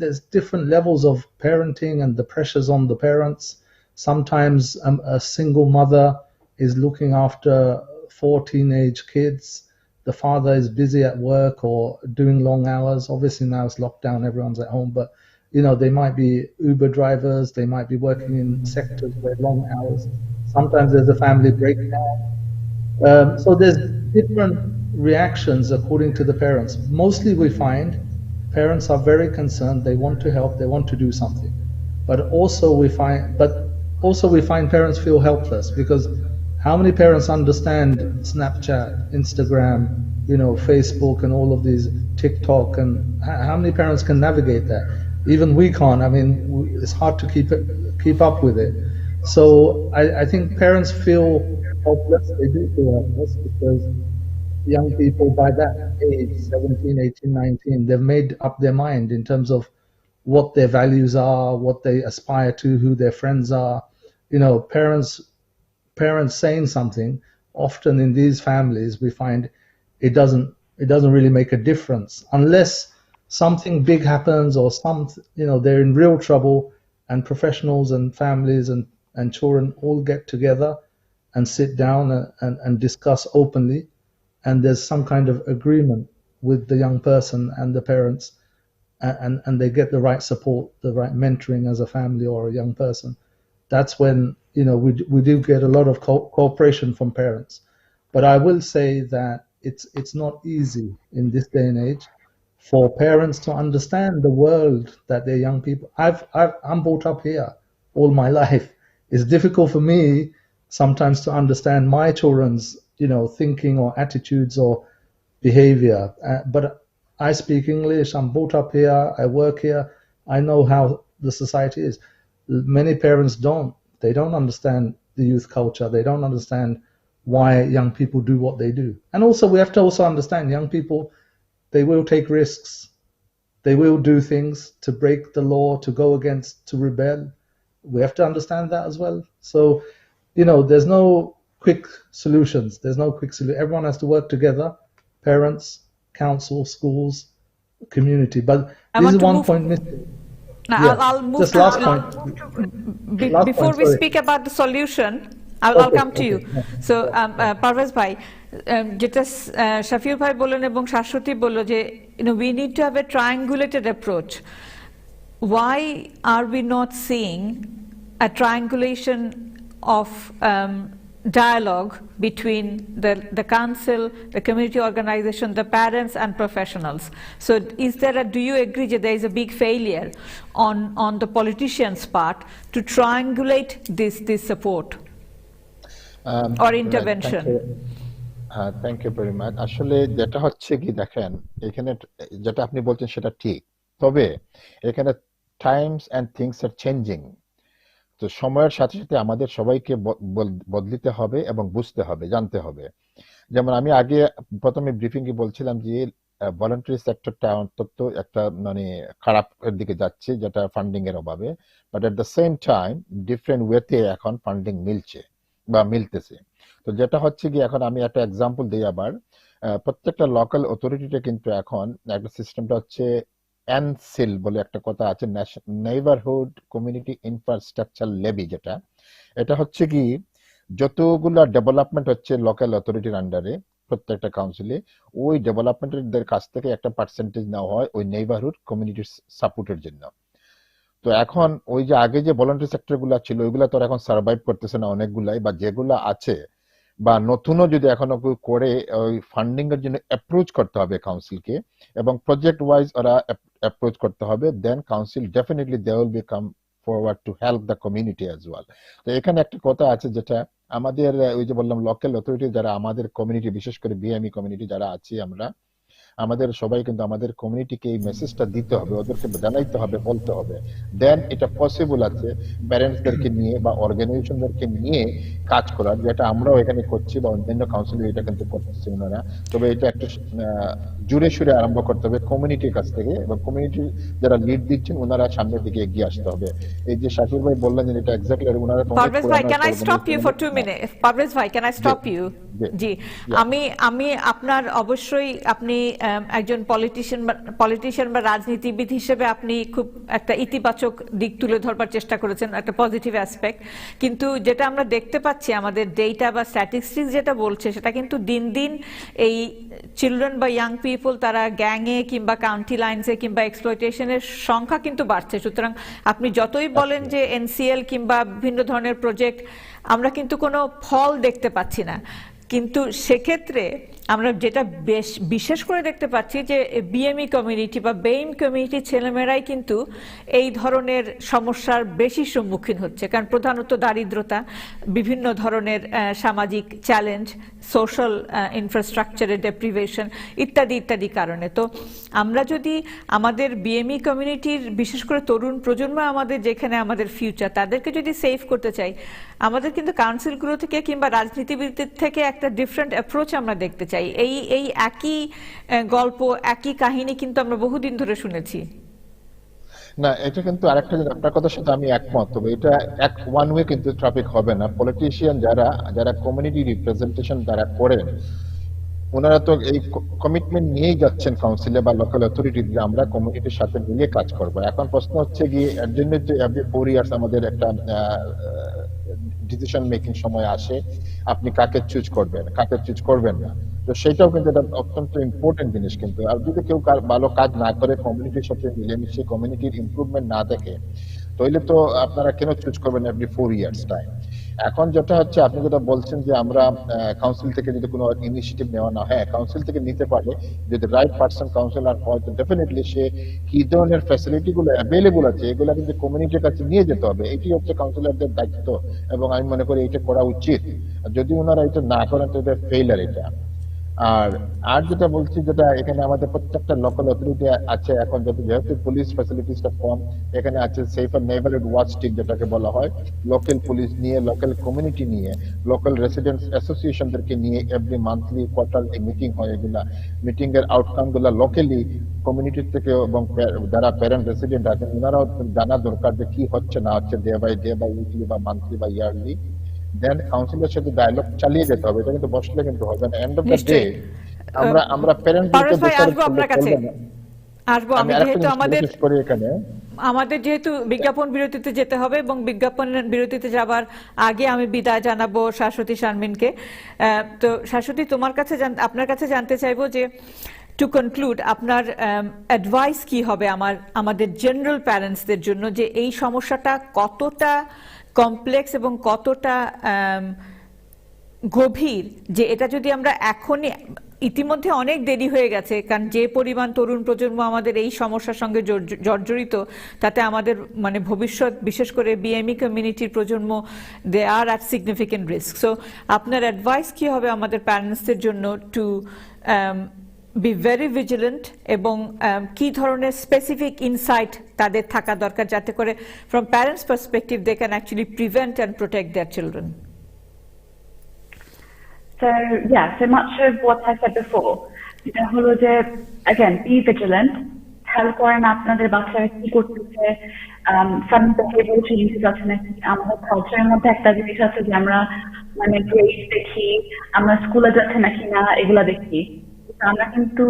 There's different levels of parenting and the pressures on the parents. Sometimes a single mother is looking after 4 teenage kids. The father is busy at work or doing long hours. Obviously now it's lockdown, everyone's at home, but you know, they might be Uber drivers, they might be working in sectors where long hours. Sometimes there's a family breakdown. So there's different reactions according to the parents. Mostly we find parents are very concerned, they want to help, they want to do something. But also we find parents feel helpless, because how many parents understand Snapchat, Instagram, you know, Facebook and all of these, TikTok, and how many parents can navigate that? Even we can't. I mean, it's hard to keep up with it. So I think parents feel helpless. They do feel helpless because young people by that age, 17, 18, 19, they've made up their mind in terms of what their values are, what they aspire to, who their friends are. You know, parents saying something, often in these families we find it doesn't really make a difference unless something big happens or they're in real trouble, and professionals and families and children all get together and sit down and discuss openly, and there's some kind of agreement with the young person and the parents, and they get the right support, the right mentoring as a family or a young person. That's when we do get a lot of cooperation from parents. But I will say that it's not easy in this day and age for parents to understand the world that their young people. I'm brought up here all my life. It's difficult for me sometimes to understand my children's thinking or attitudes or behavior. But I speak English. I'm brought up here. I work here. I know how the society is. Many parents don't. They don't understand the youth culture. They don't understand why young people do what they do. And also we have to also understand young people, they will take risks. They will do things to break the law, to go against, to rebel. We have to understand that as well. So, there's no quick solutions. There's no quick solution. Everyone has to work together. Parents, council, schools, community. But this is one point missing. I'll move just to last point. Before we speak about the solution, I'll come to you. So Parvez bhai, যেটা শাফিউর ভাই বললেন এবং শাশ্বতী বলল যে we need to have a triangulated approach. Why are we not seeing a triangulation of dialogue between the council, the community organization, the parents and professionals? So do you agree that there is a big failure on the politicians' part to triangulate this support or intervention? Thank you very much. আসলে যেটা হচ্ছে কি দেখেন, এখানে যেটা আপনি বলছেন সেটা ঠিক, তবে এখানে times and things are changing. তো সময়ের সাথে সাথে আমাদের সবাইকে বদলিতে হবে এবং বুঝতে হবে, জানতে হবে। যেমন আমি আগে প্রথমে ব্রিফিংয়ে বলছিলাম যে ভলান্টারি সেক্টরটা অন্তত একটা খারাপ দিকে যাচ্ছে, যেটা ফান্ডিং এর অভাবে, but at the same time different ওয়েতে এখন ফান্ডিং মিলতেছে। তো যেটা হচ্ছে কি, এখন আমি একটা এক্সাম্পল দিই আবার, প্রত্যেকটা লোকাল অথরিটিতে কিন্তু এখন একটা সিস্টেমটা হচ্ছে এনসিল বলে একটা কথা আছে, নেইবারহুড কমিউনিটি ইনফ্রাস্ট্রাকচার লেভি, যেটা এটা হচ্ছে কি যতগুলো ডেভেলপমেন্ট হচ্ছে লোকাল অথরিটির আন্ডারে প্রত্যেকটা কাউন্সিলে, ওই ডেভেলপমেন্টের কাছ থেকে একটা পার্সেন্টেজ নেওয়া হয় ওই নেইবারহুড কমিউনিটির সাপোর্টের জন্য। তো এখন ওই যে আগে যে ভলান্টারি সেক্টর গুলা ছিল ওইগুলা তো এখন সার্ভাইভ করতেছে না অনেকগুলাই, বা যেগুলা আছে বা নতুনও যদি এখনো করে, ওই ফান্ডিং এর জন্য অ্যাপ্রোচ করতে হবে কাউন্সিলকে, এবং প্রজেক্ট ওয়াইজ ওরা অ্যাপ্রোচ করতে হবে, then council definitely they will become forward to help the community as well. তো এখানে একটা কথা আছে, যেটা আমাদের ওই যে বললাম লোকাল অথরিটি যারা আমাদের কমিউনিটি, বিশেষ করে বিএমই কমিউনিটি যারা আছি আমরা, আমাদের সবাই কিন্তু আমাদের কমিউনিটিকে এই মেসেজটা দিতে হবে, ওদেরকে জানাইতে হবে, বলতে হবে, দেন এটা পসিবল আছে প্যারেন্টসদেরকে নিয়ে বা অর্গানাইজেশনদেরকে নিয়ে কাজ করার, যেটা আমরাও এখানে করছি বা অন্যান্য কাউন্সিল এটা কিন্তু করতেছি ওনারা। তবে এটা একটা জুড়ে সুরে আরম্ভ করতে হবে কমিউনিটির কাছ থেকে, এবং কমিউনিটি যারা লিড দিচ্ছেন ওনারা সামনের দিকে এগিয়ে আসতে হবে। এই যে শাফিউর ভাই বললেন যে এটা এক্স্যাক্টলি ওনারা। পারভেজ ভাই, can I stop you for 2 minutes? Parvez ভাই, can I stop you? জি, আমি আপনার অবশ্যই আপনি একজন পলিটিশিয়ান বা রাজনীতিবিদ হিসেবে আপনি খুব একটা ইতিবাচক দিক তুলে ধরবার চেষ্টা করেছেন, একটা পজিটিভ অ্যাসপেক্ট। কিন্তু যেটা আমরা দেখতে পাচ্ছি আমাদের ডেটা বা স্ট্যাটিস্টিক্স যেটা বলছে, সেটা কিন্তু দিন দিন এই চিলড্রেন বা ইয়াং পিপল তারা গ্যাংয়ে কিংবা কাউন্টি লাইন্সে কিংবা এক্সপ্লয়টেশনের সংখ্যা কিন্তু বাড়ছে। সুতরাং আপনি যতই বলেন যে এনসিএল কিংবা বিভিন্ন ধরনের প্রজেক্ট, আমরা কিন্তু কোনো ফল দেখতে পাচ্ছি না। কিন্তু সেক্ষেত্রে আমরা যেটা বিশেষ করে দেখতে পাচ্ছি যে বিএমই কমিউনিটি বা বেইম কমিউনিটির ছেলেমেয়েরাই কিন্তু এই ধরনের সমস্যার বেশি সম্মুখীন হচ্ছে, কারণ প্রধানত দারিদ্রতা, বিভিন্ন ধরনের সামাজিক চ্যালেঞ্জ, সোশ্যাল ইনফ্রাস্ট্রাকচারের ডেপ্রিভেশন ইত্যাদি ইত্যাদি কারণে। তো আমরা যদি আমাদের বিএমই কমিউনিটির বিশেষ করে তরুণ প্রজন্ম, আমাদের যেখানে আমাদের ফিউচার, তাদেরকে যদি সেভ করতে চাই, আমাদের কিন্তু কাউন্সিলগুলো থেকে কিংবা রাজনীতিবিদদের থেকে একটা ডিফারেন্ট অ্যাপ্রোচ আমরা দেখতে চাই। এই একই গল্প, একই কাহিনী কিন্তু আমরা বহুদিন ধরে শুনেছি। না, এটা কিন্তু আরেকটা জিনিস, আপনার কথার সাথে আমি একমত, তবে এটা ওয়ান ওয়ে কিন্তু ট্রাফিক হবে না। পলিটিশিয়ান যারা কমিউনিটি রিপ্রেজেন্টেশন যারা করেন, ওনারা তো এই কমিটমেন্ট নিয়েই যাচ্ছেন কাউন্সিলে বা লোকাল অথরিটি, আমরা কমিউনিটির সাথে মিলে কাজ করব। এখন প্রশ্ন হচ্ছে গিয়ে এর জন্য যে এভরি 4 ইয়ার্স আমাদের একটা ডিসিশন মেকিং সময় আসে, আপনি কাকে চুজ করবেন, কাকে চুজ করবেন না। তো সেটাও কিন্তু একটা অত্যন্ত ইম্পর্টেন্ট জিনিস। কিন্তু আর যদি কেউ ভালো কাজ না করে, কমিউনিটির সাথে মিলেমিশে কমিউনিটির ইমপ্রুভমেন্ট না দেখে, তাহলে তো আপনারা কেন চুজ করবেন এভরি 4 ইয়ার্স টাইম? এখন যেটা হচ্ছে, আপনি যেটা বলছেন যে আমরা কাউন্সিল থেকে যদি কোনো ইনিশিয়েটিভ নেওয়া না হয়, কাউন্সিল থেকে নিতে পারলে যদি রাইট পার্সন কাউন্সিলর হয়, তো ডেফিনেটলি সে কি ধরনের ফ্যাসিলিটি গুলো অ্যাভেলেবল আছে এগুলো কিন্তু কমিউনিটির কাছে নিয়ে যেতে হবে। এটি হচ্ছে কাউন্সিলরদের দায়িত্ব, এবং আমি মনে করি এটা করা উচিত। যদি ওনারা এটা না করেন তো এটা ফেইলার এটা। আর যেটা বলছি, যেটা এখানে আমাদের প্রত্যেকটা লোকাল অথরিটি আছে এখন, যেহেতু পুলিশ ফ্যাসিলিটিসটা কম, এখানে আছে সেফার নেইবারহুড ওয়াচ টিম যেটাকে বলা হয়, লোকাল পুলিশ নিয়ে, লোকাল কমিউনিটি নিয়ে, লোকাল রেসিডেন্টস অ্যাসোসিয়েশনদেরকে নিয়ে এভরি মান্থলি কোয়ার্টারলি মিটিং হয়। এগুলা মিটিং এর আউটকাম গুলা লোকালি কমিউনিটি থেকে এবং যারা প্যারেন্ট রেসিডেন্ট আছেন ওনারাও জানা দরকার যে কি হচ্ছে না হচ্ছে, ডে বাই উইকলি বা মান্থলি বা ইয়ারলি। দেন কাউন্সিলের সাথে ডায়ালগ চালিয়ে যেতে হবে, এটা কিন্তু বসলে কিন্তু হবে না। এন্ড অফ দ্য ডে আমরা প্যারেন্টদেরকে দোষারোপ করলে চলবে না। আসবো আমি, যেহেতু আমাদের যেহেতু বিজ্ঞাপন বিরতিতে যেতে হবে, এবং বিজ্ঞাপন বিরতিতে যাবার আগে আমি বিদায় জানাবো শাশ্বতী, শারমিনকে। তো শাশ্বতী, আপনার কাছে জানতে চাইবো যে টু কনক্লুড, আপনার অ্যাডভাইস কি হবে আমাদের জেনারেল প্যারেন্টসদের জন্য, যে এই সমস্যাটা কতটা কমপ্লেক্স এবং কতটা গভীর, যে এটা যদি আমরা এখনই, ইতিমধ্যে অনেক দেরি হয়ে গেছে, কারণ যে পরিমাণ তরুণ প্রজন্ম আমাদের এই সমস্যার সঙ্গে জর্জরিত, তাতে আমাদের মানে ভবিষ্যৎ, বিশেষ করে বিএমই কমিউনিটির প্রজন্ম, দে আর অ্যাট সিগনিফিকেন্ট রিস্ক। সো আপনার অ্যাডভাইস কি হবে আমাদের প্যারেন্টসদের জন্য টু বি ভেরি ভিজিলেন্ট, এবং কি ধরনের স্পেসিফিক ইনসাইট তাদের থাকা দরকার, যাতে করে from parents perspective they can actually prevent and protect their children? So yeah, so much of what I said before, এটা হলো যে again be vigilant, খেয়াল করেন আপনাদের বাচ্চারা কি করতেছে, some behavioral changes আছে নাকি। আমাদের কালচারের মধ্যে একটা জিনিস আছে যে আমরা মানে গ্রেড দেখি, আমরা স্কুলে যাচ্ছে নাকি না এগুলা দেখি। আমরা কিন্তু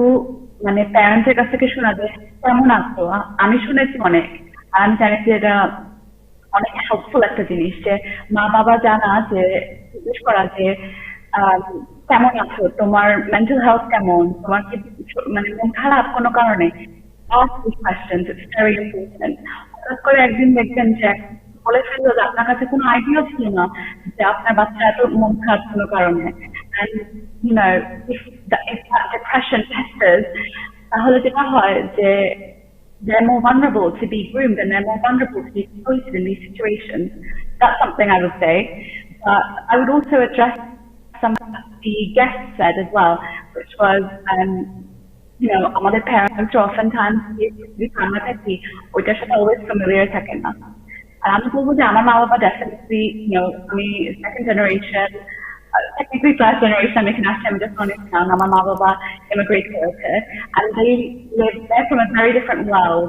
মানে প্যারেন্টসের কাছ থেকে শোনা যে কেমন আছো, আমি শুনেছি অনেক, আর আমি জানি যে এটা অনেক হেল্পফুল একটা জিনিস, যে মা বাবা জানা, যে জিজ্ঞেস করা যে কেমন আছো, তোমার মেন্টাল হেলথ কেমন, তোমার কি মানে মন খারাপ কোনো কারণে, ask these questions, it's very important. হঠাৎ করে একদিন দেখবেন যে বলে ফেললো যে আপনার কাছে কোনো আইডিয়া ছিল না যে আপনার বাচ্চা এত মন খারাপ কোনো কারণে, and you know if that depression festers, তাহলে যেটা হয় যে they're more vulnerable to be groomed, and they're more vulnerable to be exploited in these situations. That's something I would say. I would also address something that the guest said as well, which was, you know, আমাদের parents oftentimes we আমরা থাকি ওইটার সাথে always familiar থাকেন না। আর আমি বলবো যে আমার মা বাবা definitely, you know, আমি second generation, technically first generation, আমি এখানে আসছি, আমি just honest now, আমার মা বাবা immigrate করেছে, and they live there from a very different world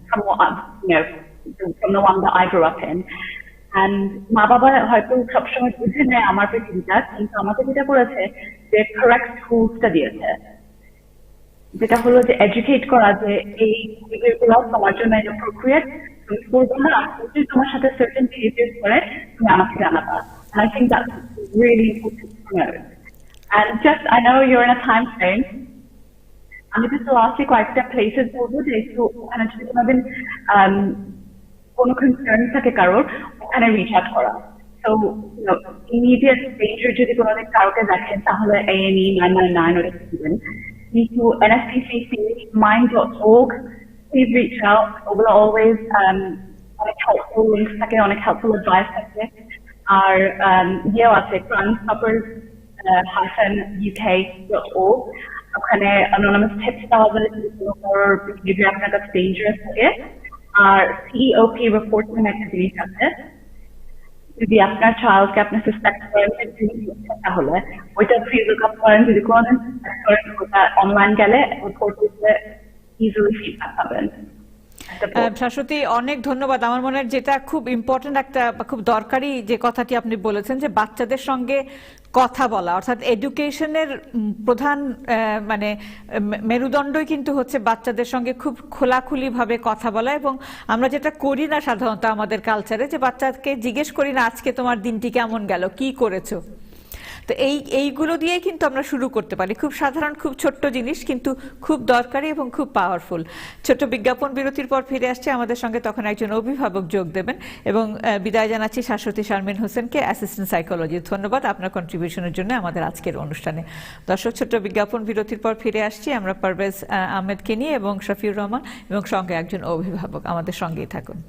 from what you know, from the one that I grew up in. And মা বাবা হয়তো সবসময় বুঝে নেয় আমার পৃথিবীটা, কিন্তু আমাকে যেটা করেছে যে কারেক্ট টুলসটা দিয়েছে, যেটা হলো যে এডুকেট করা যে এই বিহেভিয়ারগুলো তোমার জন্য অ্যাপ্রোপ্রিয়েট, তুমি করবে না, যদি তোমার সাথে সার্টেন বিহেভিয়ার করে তুমি আমাকে জানাবা। And I think that's really important to know. And just, I know you're in a time frame, আমি just lastly কয়েকটা প্লেসেস বলবো যে একটু ওখানে যদি কোনোদিন কোনো কনসার্ন থাকে কারোর, ওখানে রিচ আউট করা। So So, immediate danger যদি কোনোদিন কাউকে দেখেন তাহলে A&E 999 ওটা দিবেন। কিন্তু NSPCC, mind.org, please reach out. ওগুলো always অনেক helpful links থাকে, অনেক helpful advice থাকে। আর ইয়েও আছে, crimestoppers-uk.org, ওখানে anonymous tips পাওয়া যায় যদি কোনো behavior আপনার কাছে dangerous থাকে। আর CEOP reporting একটা জিনিস আছে, যদি আপনার চাইল্ডকে আপনি সাসপেক্ট করেন তাহলে ওইটা ফ্রি লুক আপ করেন, যদি কোনো ওটা অনলাইন গেলে রিপোর্ট করতে ইজিলি ফিডব্যাক পাবেন। শাশ্বতী, অনেক ধন্যবাদ। আমার মনে হয় যেটা খুব ইম্পর্টেন্ট একটা খুব দরকারি যে কথাটি আপনি বলেছেন, যে বাচ্চাদের সঙ্গে কথা বলা, অর্থাৎ এডুকেশনের প্রধান মানে মেরুদণ্ডই কিন্তু হচ্ছে বাচ্চাদের সঙ্গে খুব খোলাখুলি ভাবে কথা বলা। এবং আমরা যেটা করি না সাধারণত আমাদের কালচারে, যে বাচ্চাকে জিজ্ঞেস করি না আজকে তোমার দিনটি কেমন গেল, কি করেছো। তো এইগুলো দিয়ে কিন্তু আমরা শুরু করতে পারি, খুব সাধারণ খুব ছোট্ট জিনিস, কিন্তু খুব দরকারি এবং খুব পাওয়ারফুল। ছোট্ট বিজ্ঞাপন বিরতির পর ফিরে আসছে আমাদের সঙ্গে, তখন একজন অভিভাবক যোগ দেবেন। এবং বিদায় জানাচ্ছি শাশ্বতী শারমিন হোসেনকে, অ্যাসিস্ট্যান্ট সাইকোলজিস্ট। ধন্যবাদ আপনার কন্ট্রিবিউশনের জন্য আমাদের আজকের অনুষ্ঠানে। দর্শক, ছোট্ট বিজ্ঞাপন বিরতির পর ফিরে আসছি আমরা পারভেজ আহমেদকে নিয়ে এবং শফিউর রহমান, এবং সঙ্গে একজন অভিভাবক। আমাদের সঙ্গেই থাকুন।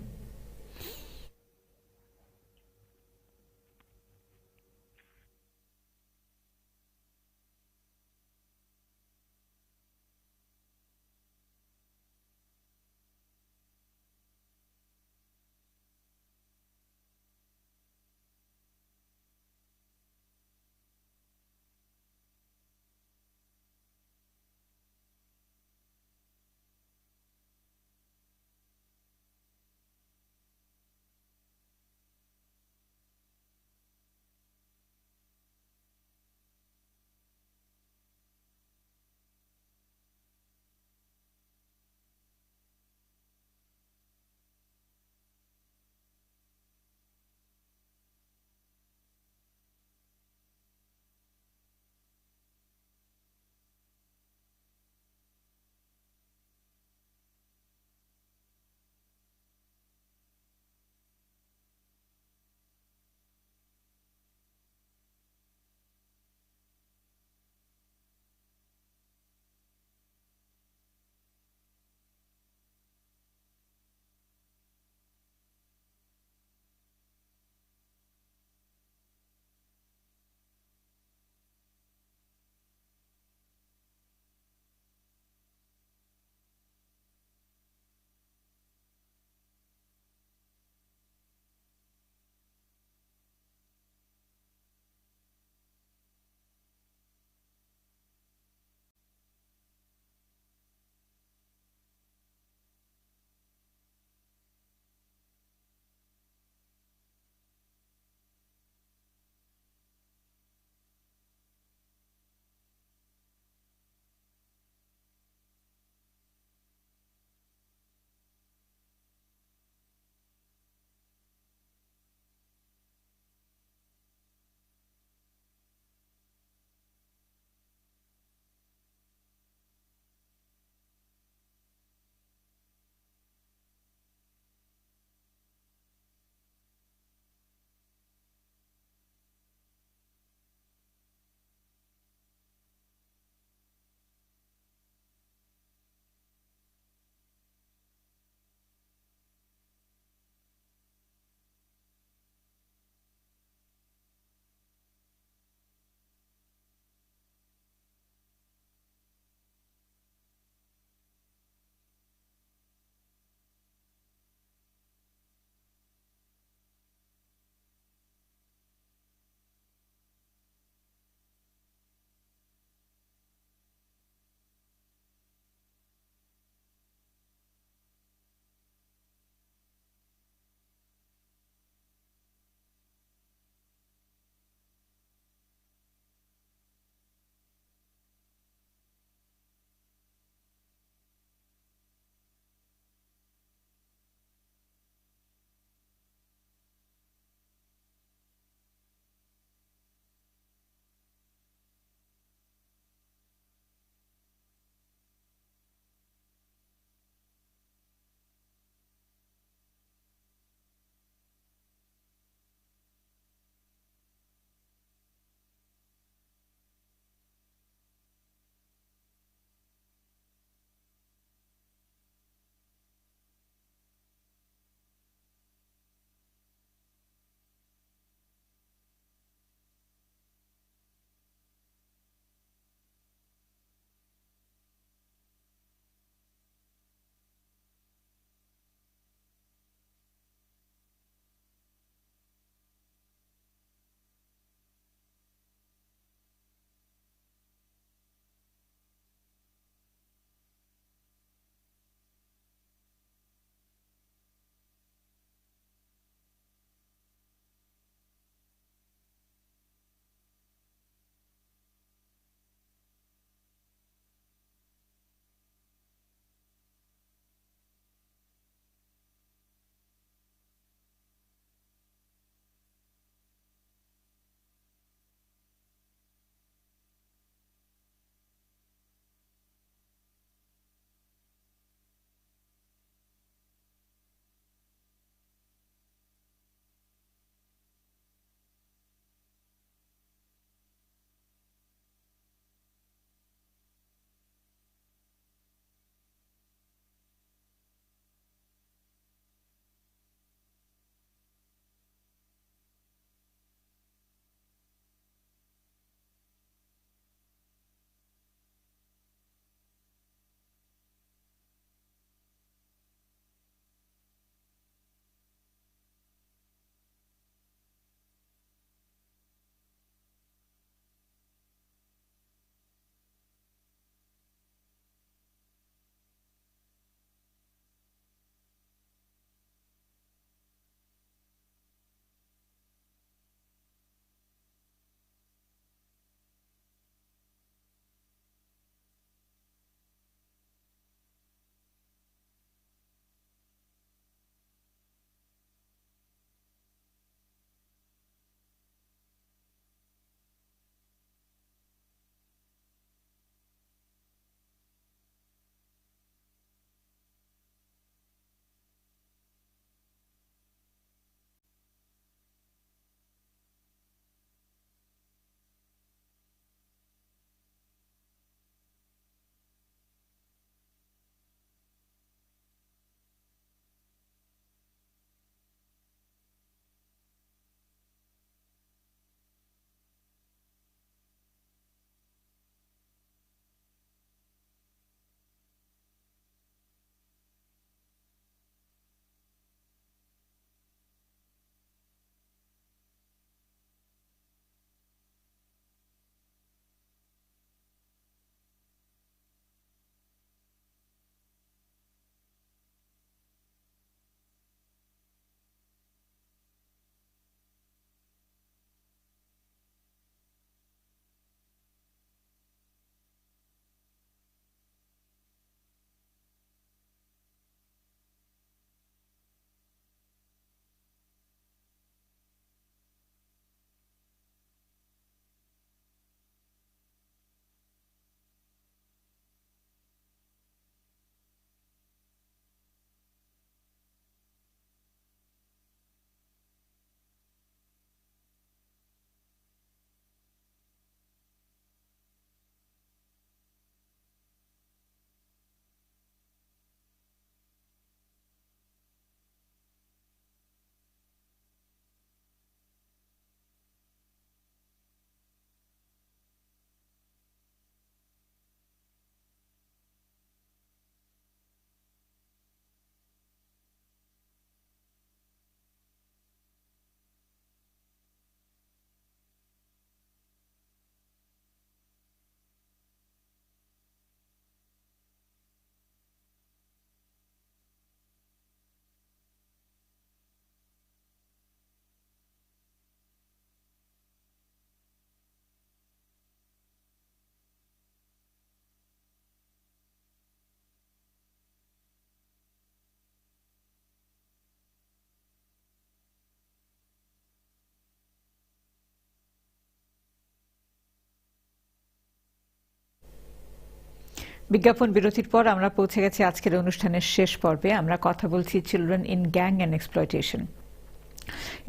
বিজ্ঞাপন বিরতির পর আমরা পৌঁছে গেছি আজকের অনুষ্ঠানের শেষ পর্বে। আমরা কথা বলছি children in gang and exploitation.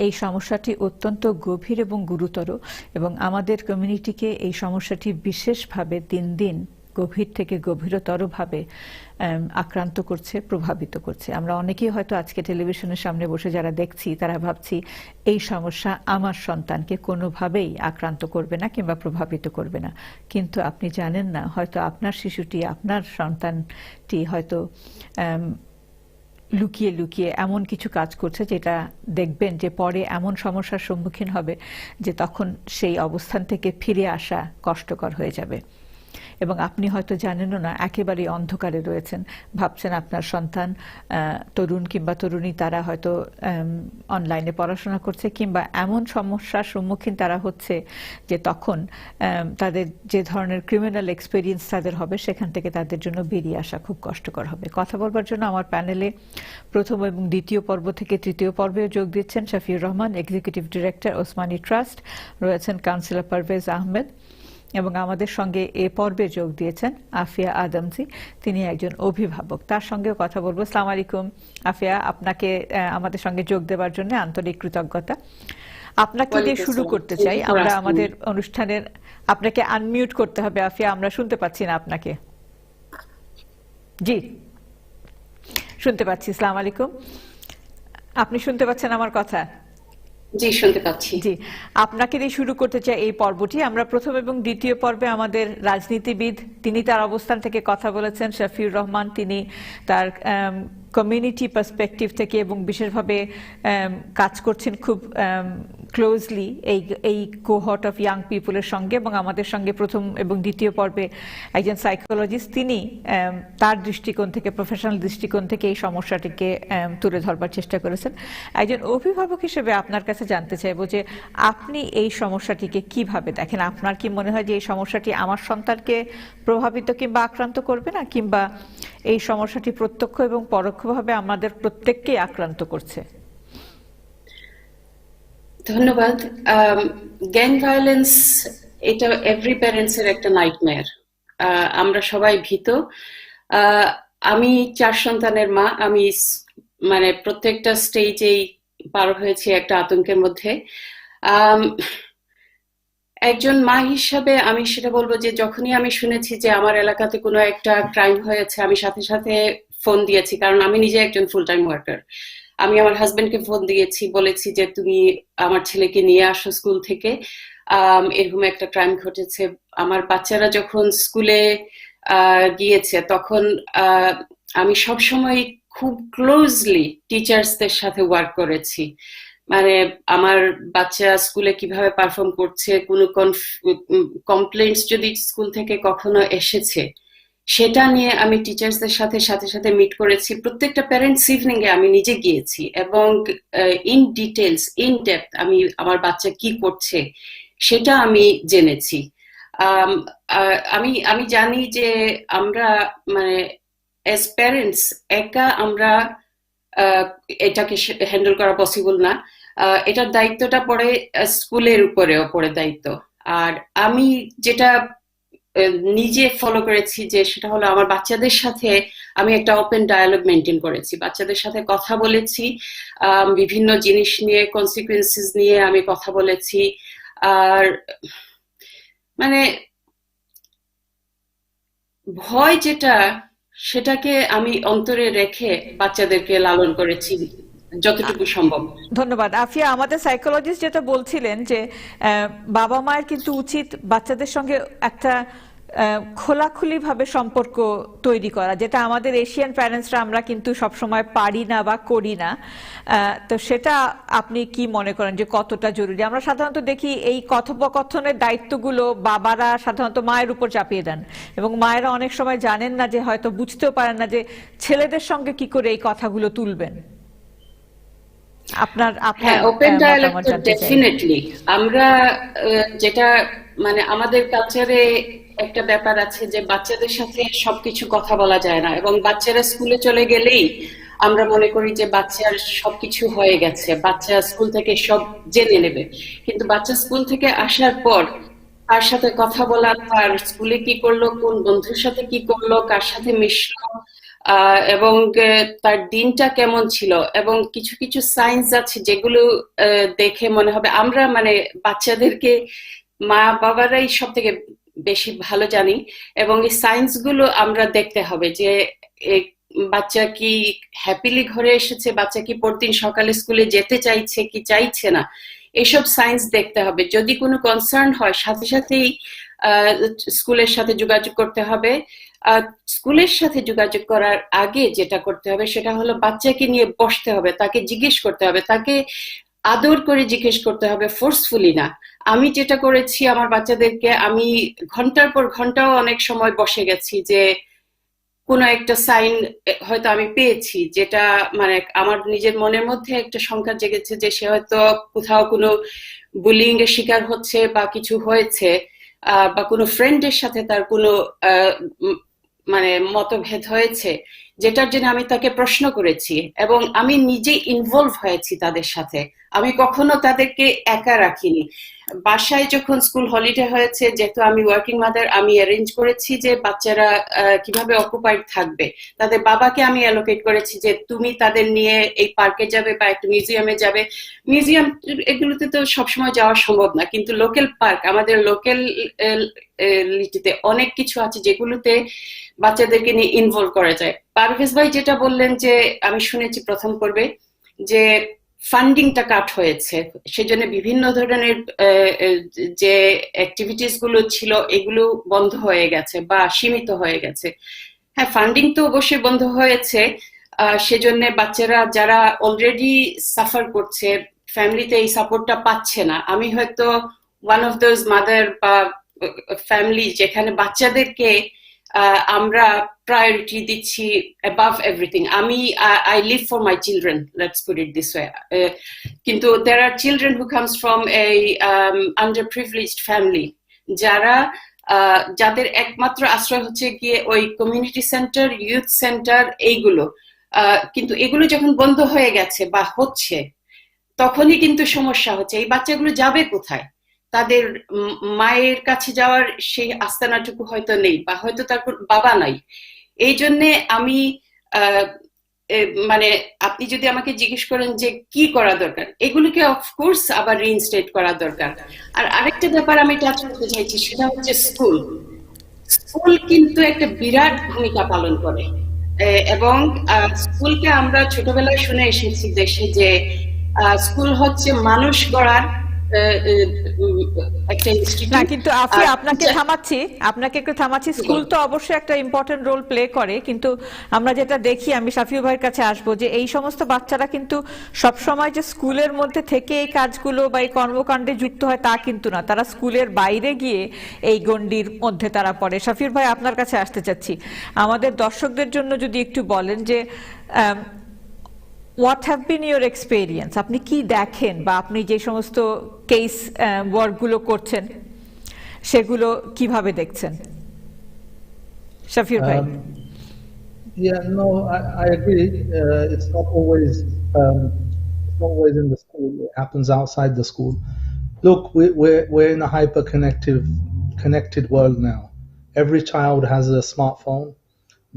এই সমস্যাটি অত্যন্ত গভীর এবং গুরুতর এবং আমাদের কমিউনিটিকে এই সমস্যাটি বিশেষভাবে দিন দিন গভীর থেকে গভীরতরভাবে আক্রান্ত করছে, প্রভাবিত করছে। আমরা অনেকেই হয়তো আজকে টেলিভিশনের সামনে বসে যারা দেখছি তারা ভাবছি এই সমস্যা আমার সন্তানকে কোনোভাবেই আক্রান্ত করবে না কিংবা প্রভাবিত করবে না, কিন্তু আপনি জানেন না হয়তো আপনার শিশুটি, আপনার সন্তানটি হয়তো লুকিয়ে লুকিয়ে এমন কিছু কাজ করছে যেটা দেখবেন যে পরে এমন সমস্যার সম্মুখীন হবে যে তখন সেই অবস্থান থেকে ফিরে আসা কষ্টকর হয়ে যাবে। এবং আপনি হয়তো জানেনও না, একেবারে অন্ধকারে রয়েছেন, ভাবছেন আপনার সন্তান, তরুণ কিংবা তরুণী, তারা হয়তো অনলাইনে পড়াশোনা করছে কিংবা এমন সমস্যার সম্মুখীন তারা হচ্ছে যে তখন তাদের যে ধরনের ক্রিমিনাল এক্সপেরিয়েন্স তাদের হবে সেখান থেকে তাদের জন্য বেরিয়ে আসা খুব কষ্টকর হবে। কথা বলবার জন্য আমার প্যানেলে প্রথম এবং দ্বিতীয় পর্ব থেকে তৃতীয় পর্বেও যোগ দিচ্ছেন Shafiur Rahman, executive director Osmani trust, রয়েছেন কাউন্সিলর পারভেজ আহমেদ, এবং আমাদের সঙ্গে এ পর্বে যোগ দিয়েছেন আফিয়া আদমজি, তিনি একজন অভিভাবক। তার সঙ্গেও কথা বলবো। আসসালামু আলাইকুম আফিয়া, আপনাকে আমাদের সঙ্গে যোগ দেওয়ার জন্য আন্তরিক কৃতজ্ঞতা। আপনাকে দিয়ে শুরু করতে চাই আমরা আমাদের অনুষ্ঠানের। আপনাকে আনমিউট করতে হবে আফিয়া, আমরা শুনতে পাচ্ছি না আপনাকে। জি, শুনতে পাচ্ছি। আসসালামু আলাইকুম, আপনি শুনতে পাচ্ছেন আমার কথা? জি, শুনতে পাচ্ছি। জি, আপনাকে দিয়ে শুরু করতে চাই এই পর্বটি। আমরা প্রথম এবং দ্বিতীয় পর্বে আমাদের রাজনীতিবিদ, তিনি তার অবস্থান থেকে কথা বলেছেন, শাফিউর রহমান, তিনি তার কমিউনিটি পার্সপেক্টিভ থেকে এবং বিশেষভাবে কাজ করছেন খুব ক্লোজলি এই কোহর্ট অফ ইয়াং পিপলের সঙ্গে, এবং আমাদের সঙ্গে প্রথম এবং দ্বিতীয় পর্বে একজন সাইকোলজিস্ট, তিনি তার দৃষ্টিকোণ থেকে, প্রফেশনাল দৃষ্টিকোণ থেকে এই সমস্যাটিকে তুলে ধরবার চেষ্টা করেছেন। একজন অভিভাবক হিসেবে আপনার কাছে জানতে চাইব যে আপনি এই সমস্যাটিকে কিভাবে দেখেন? আপনার কি মনে হয় যে এই সমস্যাটি আমার সন্তানকে প্রভাবিত কিংবা আক্রান্ত করবে না, কিংবা এই সমস্যাটি প্রত্যক্ষ এবং পরোক্ষভাবে আমাদের প্রত্যেককেই আক্রান্ত করছে? ধন্যবাদ। গ্যাং ভায়োলেন্স এটা এভরি প্যারেন্টস এর একটা নাইটমেয়ার। আমরা সবাই ভীত। আমি 4 সন্তানের মা, আমি মানে প্রত্যেকটা স্টেজেই পার হয়েছি একটা আতঙ্কের মধ্যে। একজন মা হিসাবে আমি সেটা বলবো যে যখনই আমি শুনেছি যে আমার এলাকাতে কোনো একটা ক্রাইম হয়েছে, আমি সাথে সাথে ফোন দিয়েছি, কারণ আমি নিজে একজন ফুল টাইম ওয়ার্কার। আমি আমার হাজবেন্ডকে ফোন দিয়েছি, বলেছি যে তুমি আমার ছেলেকে নিয়ে আসো স্কুল থেকে, এরকম একটা ক্রাইম ঘটেছে। আমার বাচ্চারা যখন স্কুলে গিয়েছে তখন আমি সবসময় খুব ক্লোজলি টিচার্সদের সাথে ওয়ার্ক করেছি। মানে আমার বাচ্চা স্কুলে কিভাবে পারফর্ম করছে, কোনো কমপ্লেন্টস যদি স্কুল থেকে কখনো এসেছে সেটা নিয়ে আমি টিচার্সদের সাথে সাথে মিট করেছি। প্রত্যেকটা প্যারেন্টস ইভিনিং এ আমি নিজে গিয়েছি এবং ইন ডিটেলস, ইন ডেপথ আমি আমার বাচ্চা কি করছে সেটা আমি জেনেছি। আমি জানি যে আমরা মানে অ্যাজ প্যারেন্টস একা আমরা এটাকে হ্যান্ডেল করা পসিবল না। এটার দায়িত্বটা পড়ে স্কুলের উপরেও পড়ে দায়িত্ব। আর আমি যেটা নিজে ফলো করেছি যে সেটা হলো আমার বাচ্চাদের সাথে আমি একটা ওপেন ডায়ালগ মেনটেন করেছি, বাচ্চাদের সাথে কথা বলেছি, বিভিন্ন জিনিস নিয়ে, কনসিকুয়েন্সেস নিয়ে আমি কথা বলেছি। আর মানে ভয় যেটা, সেটাকে আমি অন্তরে রেখে বাচ্চাদেরকে লালন করেছি যতটুকু সম্ভব। ধন্যবাদ আফিয়া। আমাদের সাইকোলজিস্ট যেটা বলছিলেন যে বাবা মায়ের কিন্তু উচিত বাচ্চাদের সঙ্গে একটা খোলাখুলি ভাবে সম্পর্ক তৈরি করা, যেটা আমাদের এশিয়ান প্যারেন্টসরা আমরা কিন্তু সবসময় পারি না বা করি না। তো সেটা আপনি কি মনে করেন যে কতটা জরুরি? আমরা সাধারণত দেখি এই কথোপকথনের দায়িত্বগুলো বাবারা সাধারণত মায়ের উপর চাপিয়ে দেন, এবং মায়েরা অনেক সময় জানেন না, যে হয়তো বুঝতেও পারেন না যে ছেলেদের সঙ্গে কি করে এই কথাগুলো তুলবেন। আপনার ওপেন ডায়ালগ তো ডেফিনেটলি। আমরা যেটা মানে আমাদের কালচারে একটা ব্যাপার আছে যে বাচ্চাদের সাথে সবকিছু কথা বলা যায় না, এবং বাচ্চারা স্কুলে চলে গেলেই আমরা মনে করি যে বাচ্চার সবকিছু হয়ে গেছে, বাচ্চা স্কুল থেকে সব জেনে নেবে। কিন্তু বাচ্চা স্কুল থেকে আসার পর তার সাথে কথা বলা, তার স্কুলে কি করলো, কোন বন্ধুর সাথে কি করলো, কার সাথে মিশলো, এবং তার দিনটা কেমন ছিল। এবং কিছু কিছু সাইন্স আছে যেগুলো দেখে মনে হবে, আমরা মানে বাচ্চাদেরকে মা বাবারাই সব থেকে বেশি ভালো জানি, এবং এই সাইন্স গুলো আমরা দেখতে হবে যে বাচ্চা কি হ্যাপিলি ঘরে এসেছে, বাচ্চা কি পরদিন সকালে স্কুলে যেতে চাইছে কি চাইছে না, এইসব সাইন্স দেখতে হবে। যদি কোনো কনসার্ন হয় সাথে সাথেই স্কুলের সাথে যোগাযোগ করতে হবে। স্কুলের সাথে যোগাযোগ করার আগে যেটা করতে হবে সেটা হলো বাচ্চাকে নিয়ে বসতে হবে, তাকে জিজ্ঞেস করতে হবে, তাকে আদর করে জিজ্ঞেস করতে হবে, ফোর্সফুলি না। আমি যেটা করেছি আমার বাচ্চাদেরকে, আমি ঘন্টার পর ঘন্টাও অনেক সময় বসে গেছি যে কোনো একটা সাইন হয়তো আমি পেয়েছি যেটা মানে আমার নিজের মনের মধ্যে একটা শঙ্কা জেগেছে যে সে হয়তো কোথাও কোনো বুলিং এর শিকার হচ্ছে বা কিছু হয়েছে, বা কোনো ফ্রেন্ডের সাথে তার কোনো মানে মতভেদ হয়েছে, যেটার জন্য আমি তাকে প্রশ্ন করেছি এবং আমি নিজে ইনভলভ হয়েছি তাদের সাথে। আমি কখনো তাদেরকে একা রাখিনি। বাসায় যখন স্কুল হলিডে হয়েছে, যেহেতু আমি ওয়ার্কিং মাদার, আমি অ্যারেঞ্জ করেছি যে বাচ্চারা কিভাবে অকুপাইড থাকবে। তাদের বাবাকে আমি অ্যালোকেট করেছি যে তুমি তাদের নিয়ে এই পার্কে যাবে বা একটা মিউজিয়ামে যাবে। মিউজিয়াম এগুলোতে তো সবসময় যাওয়া সম্ভব না, কিন্তু লোকাল পার্ক, আমাদের লোকাল লিটিতে অনেক কিছু আছে যেগুলোতে বাচ্চাদেরকে নিয়ে ইনভলভ করা যায়। পারভেজ ভাই যেটা বললেন যে আমি শুনেছি প্রথম পর্বে যে ফান্ডিংটা কাট হয়েছে, সেজন্য বিভিন্ন ধরনের যে অ্যাক্টিভিটিস গুলো ছিল এগুলো বন্ধ হয়ে গেছে বা সীমিত হয়ে গেছে। হ্যাঁ, ফান্ডিং তো অবশ্যই বন্ধ হয়েছে, সেজন্য বাচ্চারা যারা অলরেডি সাফার করছে, ফ্যামিলিতে এই সাপোর্টটা পাচ্ছে না। আমি হয়তো ওয়ান অফ দোজ মাদার বা ফ্যামিলি যেখানে বাচ্চাদেরকে আমরা প্রায়োরিটি দিচ্ছি above everything. I live for my children, let's put it this way. কিন্তু there are children who comes from a underprivileged family, যারা যাদের একমাত্র আশ্রয় হচ্ছে গিয়ে ওই কমিউনিটি সেন্টার, ইউথ সেন্টার, এইগুলো। কিন্তু এগুলো যখন বন্ধ হয়ে গেছে বা হচ্ছে, তখনই কিন্তু সমস্যা হচ্ছে। এই বাচ্চাগুলো যাবে কোথায়? তাদের মায়ের কাছে যাওয়ার সেই আস্তানাটুকু হয়তো নেই, বা হয়তো তার বাবা নাই। এই জন্য আমি মানে আপনি যদি আমাকে জিজ্ঞেস করেন যে কি করা দরকার, এগুলোকে অফকোর্স আবার রিইনস্টেট করা দরকার। আর আরেকটা ব্যাপার আমি টাচ করতে চাইছি, সেটা হচ্ছে স্কুল। স্কুল কিন্তু একটা বিরাট ভূমিকা পালন করে, এবং স্কুলকে আমরা ছোটবেলায় শুনে এসেছি দেশে যে স্কুল হচ্ছে মানুষ গড়ার একটা ইনস্টিটিউট। না, কিন্তু আফিয়া আপনাকে একটু থামাচ্ছি। স্কুল তো অবশ্যই একটা ইম্পর্টেন্ট রোল প্লে করে, কিন্তু আমরা যেটা দেখি, আমি শাফিউ ভাইয়ের কাছে আসবো, যে এই সমস্ত বাচ্চারা কিন্তু সবসময় যে স্কুলের মধ্যে থেকে এই কাজগুলো বা এই কর্মকাণ্ডে যুক্ত হয় তা কিন্তু না, তারা স্কুলের বাইরে গিয়ে এই গণ্ডির মধ্যে তারা পড়ে। শাফিউর ভাই, আপনার কাছে আসতে চাচ্ছি, আমাদের দর্শকদের জন্য যদি একটু বলেন যে what have been your experience, আপনি কি দেখেন, বা আপনি যে সমস্ত কেস ওয়ার্কগুলো করছেন সেগুলো কিভাবে দেখছেন? শাফিউর ভাই। Yeah, no, I agree. It's not always in the school. It happens outside the school. Look, we're in a connected world now. Every child has a smartphone.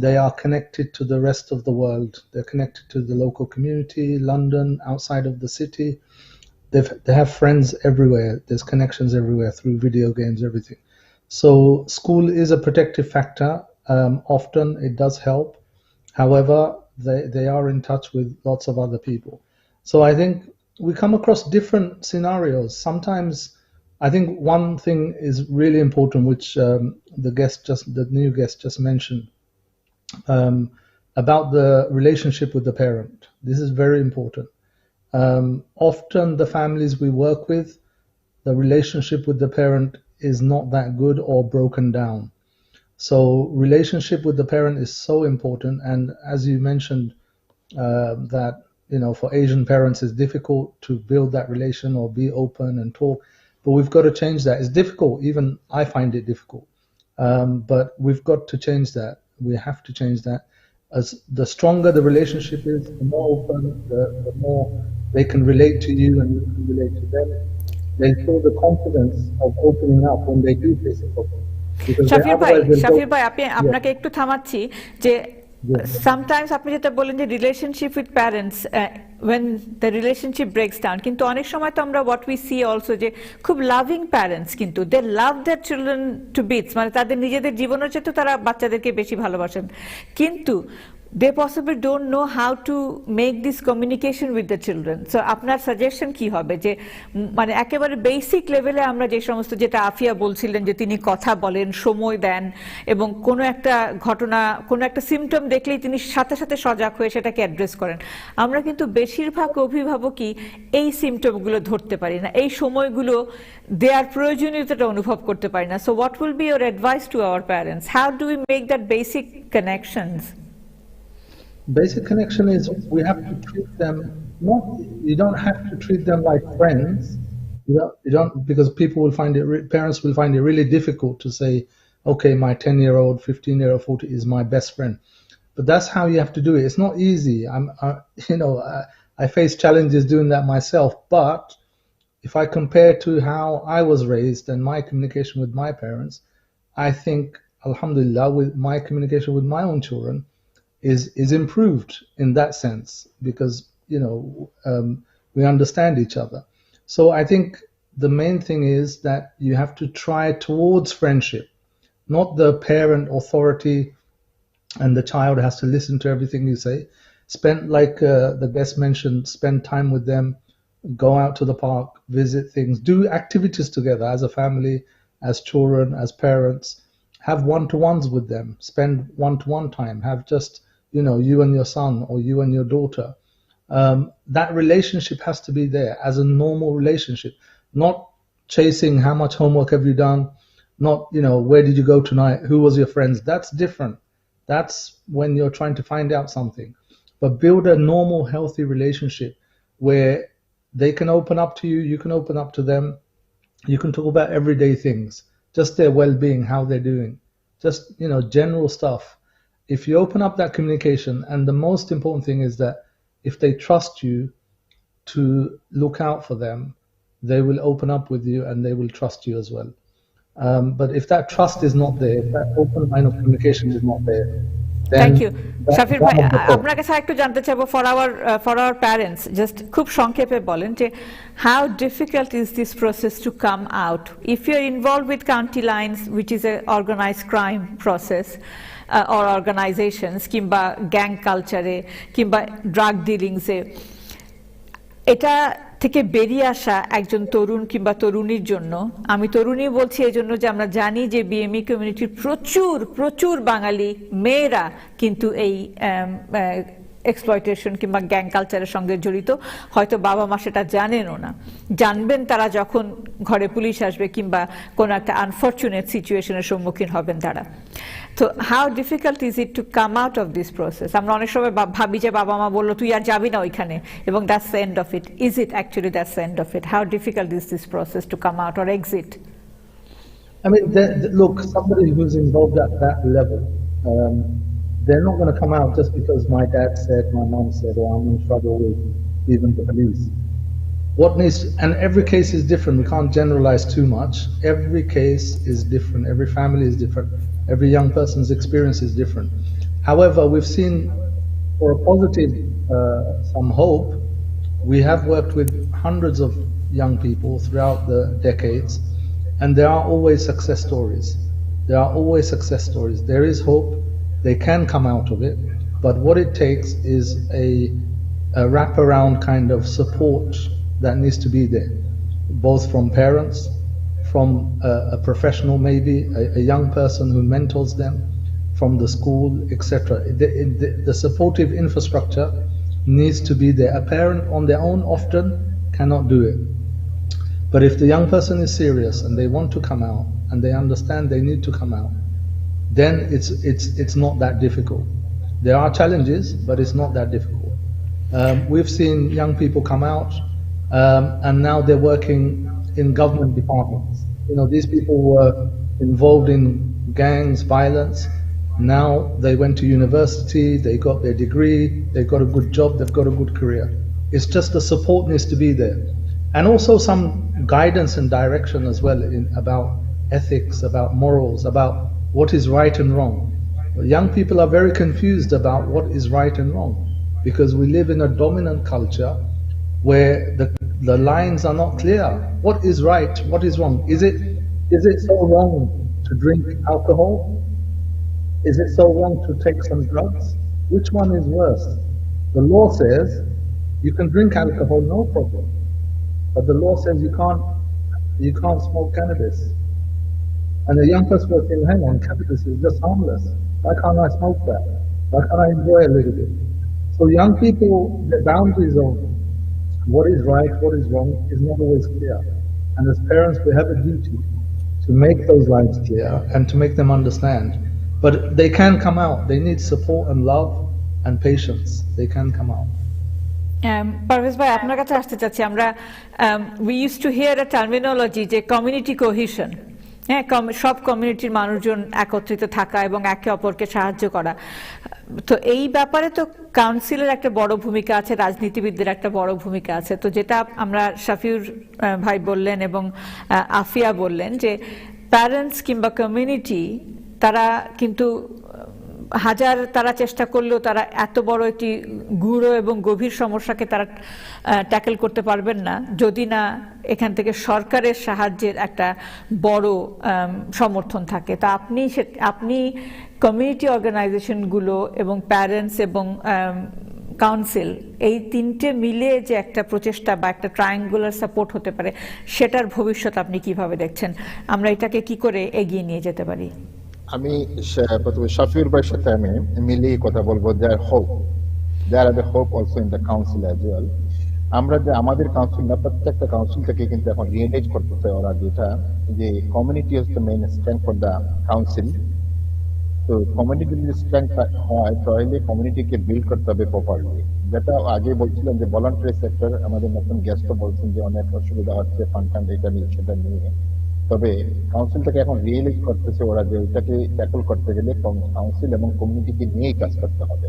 They are connected to the rest of the world. They're connected to the local community, London, outside of the city. They have friends everywhere. There's connections everywhere through video games, everything. So school is a protective factor. Often it does help. However, they are in touch with lots of other people. So I think we come across different scenarios. Sometimes I think one thing is really important, which the new guest just mentioned, about the relationship with the parent. This is very important. Often the families we work with, the relationship with the parent is not that good or broken down. So relationship with the parent is so important. And as you mentioned, that for Asian parents it's difficult to build that relation or be open and talk, but we've got to change that. It's difficult, even I find it difficult, but we've got to change that. We have to change that. As the stronger the relationship is, the more open, the more they can relate to you and you can relate to them. they feel the confidence of opening up when they do face a problem. Because শাফির ভাই আপনাকে একটু থামাচ্ছি যে sometimes আপনি যেটা বলেন যে relationship with parents when the relationship breaks down, কিন্তু অনেক সময় তো আমরা what we see also যে খুব loving parents, কিন্তু they love their children to bits, মানে তাদের নিজেদের জীবনের চেয়ে তো তারা বাচ্চাদেরকে বেশি ভালোবাসেন, কিন্তু they possibly don't know how to make this communication with the children. So আপনার সাজেশন কি হবে যে মানে একেবারে বেসিক লেভেলে আমরা যে সমস্ত, যেটা আফিয়া বলছিলেন যে তিনি কথা বলেন, সময় দেন এবং কোনো একটা ঘটনা, কোনো একটা সিমটম দেখলেই তিনি সাথে সাথে সজাগ হয়ে সেটাকে অ্যাড্রেস করেন, আমরা কিন্তু বেশিরভাগ অভিভাবকই এই সিমটমগুলো ধরতে পারি না, এই সময়গুলো দেয়ার প্রয়োজনীয়তাটা অনুভব করতে পারি না। So what will be your advice to our parents? How do we make that basic connections? Basic connection is we have to treat them, not, you don't have to treat them like friends. You don't, because people will find it, parents will find it really difficult to say, okay, my 10-year-old, 15-year-old, 40 is my best friend. But that's how you have to do it. It's not easy. I face challenges doing that myself. But if I compare to how I was raised and my communication with my parents, I think, alhamdulillah, with my communication with my own children is improved in that sense, because we understand each other. So I think the main thing is that you have to try towards friendship, not the parent authority and the child has to listen to everything you say. Spend, like the guest mentioned, spend time with them, go out to the park, visit things, do activities together as a family, as children, as parents. Have one-to-ones with them, spend one-to-one time, have just you and your son or you and your daughter. That relationship has to be there as a normal relationship, not chasing how much homework have you done, not where did you go tonight, who was your friends. That's different. That's when you're trying to find out something. But build a normal, healthy relationship where they can open up to you, you can open up to them, you can talk about everyday things, just their well-being, how they're doing, just general stuff. If you open up that communication, and the most important thing is that if they trust you to look out for them, they will open up with you and they will trust you as well. But if that trust is not there, if that open line of communication is not there, then thank you Shafir ভাই, আপনার কাছে একটু জানতে চাইবো for our parents, just খুব সংক্ষেপে বলেন যে how difficult is this process to come out if you are involve with county lines which is a organised crime process or organizations, কিংবা গ্যাং কালচারে কিংবা ড্রাগ ডিলিংসে, এটা থেকে বেরিয়ে আসা একজন তরুণ কিংবা তরুণীর জন্য, আমি তরুণী বলছি এই জন্য যে আমরা জানি যে বিএমই কমিউনিটির প্রচুর বাঙালি মেয়েরা কিন্তু এই এক্সপ্লয়টেশন কিংবা গ্যাং কালচারের সঙ্গে জড়িত, হয়তো বাবা মা সেটা জানেনও না, জানবেন তারা যখন ঘরে পুলিশ আসবে কিংবা কোনো একটা আনফরচুনেট সিচুয়েশনের সম্মুখীন হবেন তারা। তো how difficult is it to come out of this process? আমরা অনেক সময় ভাবি যে বাবা মা বললো তুই আর যাবি না ওইখানে, এবং that's the end of it. Is it actually that's the end of it? How difficult is this process to come out or exit? I mean, look, somebody who's involved at that level, they're not going to come out just because my dad said, my mom said, or I'm in trouble with even the police. What needs, and every case is different, we can't generalize too much. Every case is different, every family is different, every young person's experience is different. However, we've seen, for a positive, some hope, we have worked with hundreds of young people throughout the decades, and there are always success stories. There are always success stories. There is hope. They can come out of it, but what it takes is a wraparound kind of support that needs to be there, both from parents, from a professional maybe, a young person who mentors them, from the school, etc. The supportive infrastructure needs to be there. A parent on their own often cannot do it. But if the young person is serious and they want to come out and they understand they need to come out, then it's not that difficult. There are challenges, but it's not that difficult. We've seen young people come out, and now they're working in government departments. These people were involved in gangs, violence. Now they went to university, they got their degree, they got a good job, they've got a good career. It's just the support needs to be there. and also some guidance and direction as well about ethics, about morals, about what is right and wrong. Young people are very confused about what is right and wrong because we live in a dominant culture where the lines are not clear. What is right? What is wrong? Is it so wrong to drink alcohol? Is it so wrong to take some drugs? Which one is worse? The law says you can drink alcohol, no problem. But the law says you can't smoke cannabis. And the young person will think, hang on, cannabis is just harmless. Why can't I smoke that? Why can't I enjoy a little bit? So young people, the boundaries of what is right, what is wrong is not always clear. And as parents, we have a duty to make those lines clear and to make them understand. But they can come out. They need support and love and patience. They can come out. Parvez bhai, আপনার কাছে আসতে চাচ্ছি আমরা we used to hear a terminology যে community cohesion. হ্যাঁ, সব কমিউনিটির মানুষজন একত্রিত থাকা এবং একে অপরকে সাহায্য করা। তো এই ব্যাপারে তো কাউন্সিলের একটা বড় ভূমিকা আছে, রাজনীতিবিদদের একটা বড় ভূমিকা আছে। তো যেটা আমরা শাফিউর ভাই বললেন এবং আফিয়া বললেন যে প্যারেন্টস কিংবা কমিউনিটি তারা কিন্তু তারা চেষ্টা করলেও তারা এত বড় একটি গূঢ় এবং গভীর সমস্যাকে তারা ট্যাকেল করতে পারবেন না যদি না এখান থেকে সরকারের সাহায্যের একটা বড় সমর্থন থাকে। তা আপনি কমিউনিটি অর্গানাইজেশনগুলো এবং প্যারেন্টস এবং কাউন্সিল এই তিনটে মিলে যে একটা প্রচেষ্টা বা একটা ট্রায়াঙ্গুলার সাপোর্ট হতে পারে, সেটার ভবিষ্যৎ আপনি কিভাবে দেখছেন? আমরা এটাকে কি করে এগিয়ে নিয়ে যেতে পারি? আমি প্রথমে শাফিউর ভাইয়ের সাথে আমি মিলিয়ে কথা বলবো। There are the hope also in the council as well. আমরা যে আমাদের কাউন্সিল না, প্রত্যেকটা কাউন্সিল থেকে কিন্তু এখন রিয়েলাইজ করতেছে ওরা যেটা যে community is the main strength for the council. তো কমিউনিটি যদি স্ট্রেংথ হয় তাহলে কমিউনিটিকে বিল্ড করতে হবে প্রপারলি। যেটা আগে বলছিলাম যে ভলান্টারি সেক্টর, আমাদের নতুন গেস্টও বলছেন যে অনেক অসুবিধা হচ্ছে ফান্ড এটা নিয়ে সেটা নিয়ে। তবে কাউন্সিল থেকে এখন রিয়েলাইজ করতেছে ওরা যে ওইটাকে ট্যাকল করতে গেলে কাউন্সিল এবং কমিউনিটিকে নিয়েই কাজ করতে হবে।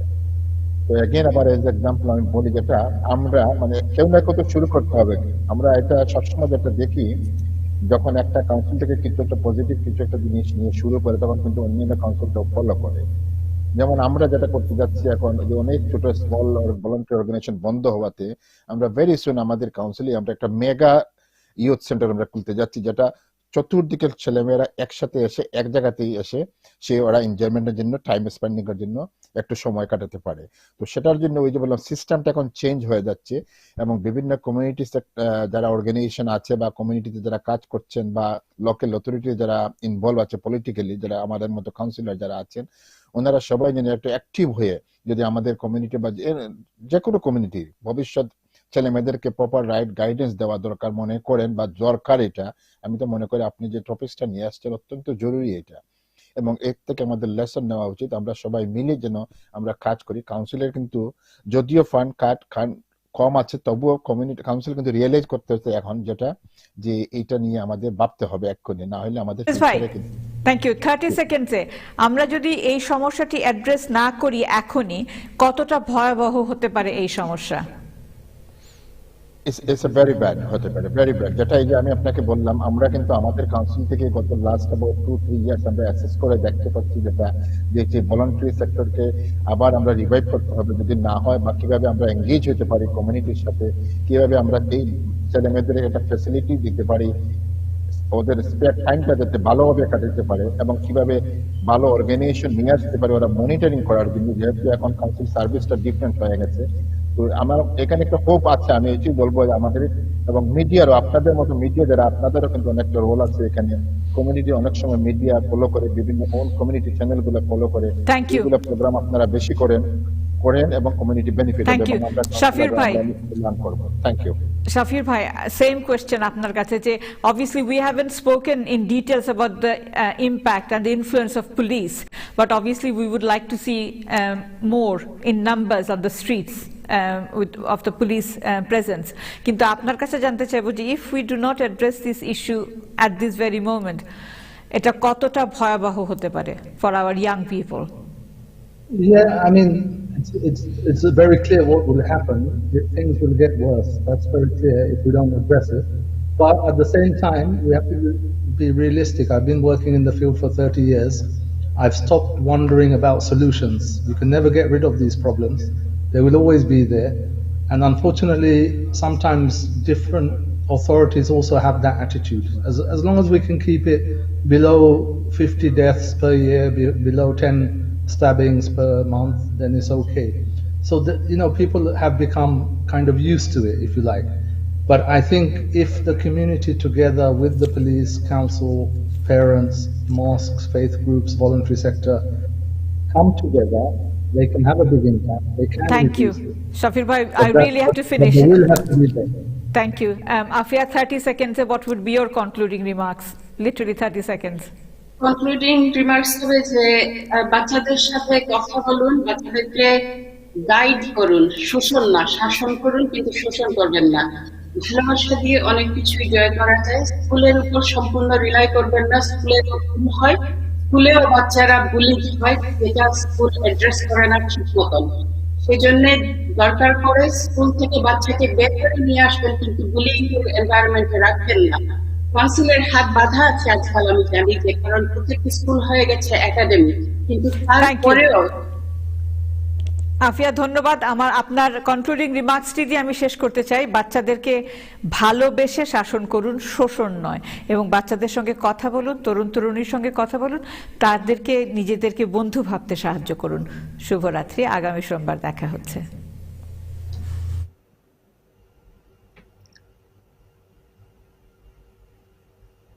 তো এগেন আবার এজ এক্সাম্পল আমি বলি যেটা আমরা মানে কেউ না কেউ তো শুরু করতে হবে। আমরা এটা সবসময় যেটা দেখি যখন একটা কাউন্সিল থেকে কিছু একটা পজিটিভ কিছু একটা জিনিস নিয়ে শুরু করে তখন কিন্তু অন্যান্য কাউন্সিলটাও ফলো করে। যেমন আমরা যেটা করতে যাচ্ছি এখন যে অনেক ছোট স্মল ভলান্টারি অর্গানাইজেশন বন্ধ হওয়াতে আমরা ভেরি সুন আমাদের কাউন্সিলে আমরা একটা মেগা ইউথ সেন্টার আমরা খুলতে যাচ্ছি, যেটা চতুর্দিকের ছেলেমেয়েরা একসাথে এসে এক জায়গাতেই এসে ওরা এনজয়মেন্টের জন্য টাইম স্পেন্ডিং এর জন্য একটু সময় কাটাতে পারে। তো সেটার জন্য ওই যে বললাম সিস্টেমটা এখন চেঞ্জ হয়ে যাচ্ছে এবং বিভিন্ন কমিউনিটি যারা অর্গানাইজেশন আছে বা কমিউনিটিতে যারা কাজ করছেন বা লোকাল অথরিটি যারা ইনভলভ আছে পলিটিক্যালি, যারা আমাদের মতো কাউন্সিলর যারা আছেন, ওনারা সবাই যেন একটু অ্যাক্টিভ হয়ে যদি আমাদের কমিউনিটি বা যে কোনো কমিউনিটি ভবিষ্যৎ ছেলে মেয়েদেরকে প্রপার রাইট গাইডেন্স দেওয়া দরকার মনে করেন বা দরকার, এটা আমি তো মনে করি আপনি যে টপিকসটা নিয়ে আসছেন অত্যন্ত জরুরি এটা, এবং এর থেকে আমাদের লেসন নেওয়া উচিত। আমরা সবাই মিলে যেন আমরা কাজ করি। কাউন্সিলের কিন্তু যদিও ফান্ড কম আছে তবুও কমিউনিটি কাউন্সিল কিন্তু রিয়েলাইজ করতে হচ্ছে এখন যেটা যে এটা নিয়ে আমাদের ভাবতে হবে এক্ষুনি, না হলে আমাদের থ্যাংক ইউ 30 সেকেন্ডসে আমরা যদি এই সমস্যাটি অ্যাড্রেস না করি এখনই, কতটা ভয়াবহ হতে পারে এই সমস্যা? It's a very bad হতে পারে, very bad। যেটা এই যে আমি আপনাকে বললাম আমরা কিন্তু আমাদের কাউন্সিল থেকে গত লাস্ট অ্যাবাউট 2-3 ইয়ার্স আমরা অ্যাসেস করে দেখতে পাচ্ছি যেটা যে ভলান্টারি সেক্টরকে আবার আমরা রিভাইভ করতে হবে যদি না হয়, বা কিভাবে আমরা এঙ্গেজ হতে পারি কমিউনিটির সাথে, কিভাবে আমরা এই ছেলে মেয়েদের একটা ফ্যাসিলিটি দিতে পারি, ওদের স্পেয়ার টাইমটা যাতে ভালোভাবে কাটাতে পারে, এবং কিভাবে ভালো অর্গানাইজেশন নিয়ে আসতে পারে ওরা মনিটরিং করার জন্য, যেহেতু এখন কাউন্সিল সার্ভিসটা ডিফারেন্ট হয়ে গেছে। তো আমার এখানে একটা হোপ আছে, আমি এটাই বলবো আমাদের এবং মিডিয়ারও, আপনাদের মতো মিডিয়া যারা আপনাদেরও কিন্তু অনেকটা রোল আছে এখানে। কমিউনিটি অনেক সময় মিডিয়া ফলো করে, বিভিন্ন ওন কমিউনিটি চ্যানেলগুলো ফলো করে, এগুলো প্রোগ্রাম আপনারা বেশি করেন এবং কমিউনিটি বেনিফিট হবে এবং আমরা শাফিউর ভাই লার্ন করব। Thank you. Shafiur bhai, same question আপনার কাছে যে obviously we haven't spoken in details about the impact and the influence of police, but obviously we would like to see more in numbers on the streets of the police presence. কিন্তু আপনার কাছে জানতে চাইবো যে if we do not address this issue at this very moment, এটা কতটা ভয়াবহ হতে পারে for our young people? Yeah, I mean, it's very clear what will happen. Things will get worse. That's very clear if we don't address it. But at the same time, we have to be realistic. I've been working in the field for 30 years. I've stopped wondering about solutions. You can never get rid of these problems. They will always be there. And unfortunately, sometimes different authorities also have that attitude. As long as we can keep it below 50 deaths per year, below 10 stabbings per month, then it's okay. So that, people have become kind of used to it, if you like. But I think if the community together with the police, council, parents, mosques, faith groups, voluntary sector, come together, they can have a big impact. They can. Thank you. Shafiur bhai, I really have to finish. They will have to be there. Thank you. Afia, 30 seconds, what would be your concluding remarks? Literally 30 seconds. Concluding remarks হবে যে বাচ্চাদের সাথে কথা বলুন, বাচ্চাদেরকে guide করুন, শোষণ না, শাসন করুন, কিন্তু শোষণ করবেন না। ভালোবাসা দিয়ে অনেক কিছুই জয় করা যায়। স্কুলের উপর সম্পূর্ণ রিলাই করবেন না। স্কুলে ভুল হয়, স্কুলেও বাচ্চারা বুলিং হয়, যেটা স্কুল অ্যাড্রেস করে না ঠিক মতন। সেই জন্য দরকার পড়ে স্কুল থেকে বাচ্চাকে বের করে নিয়ে আসবেন, কিন্তু বুলিং এনভায়রনমেন্টে রাখবেন না। কাউন্সিলের হাত বাঁধা আছে আজকাল, আমি জানি যে, কারণ প্রত্যেকটি স্কুল হয়ে গেছে একাডেমি, কিন্তু তারপরেও। আফিয়া, ধন্যবাদ। আপনার কনক্লুডিং রিমার্কসটি দিয়ে আমি শেষ করতে চাই। বাচ্চাদেরকে ভালোবেসে শাসন করুন, শোষণ নয়। এবং বাচ্চাদের সঙ্গে কথা বলুন, তরুণ তরুণীর সঙ্গে কথা বলুন, তাদেরকে নিজেদেরকে বন্ধু ভাবতে সাহায্য করুন। শুভরাত্রি, আগামী সোমবার দেখা হচ্ছে।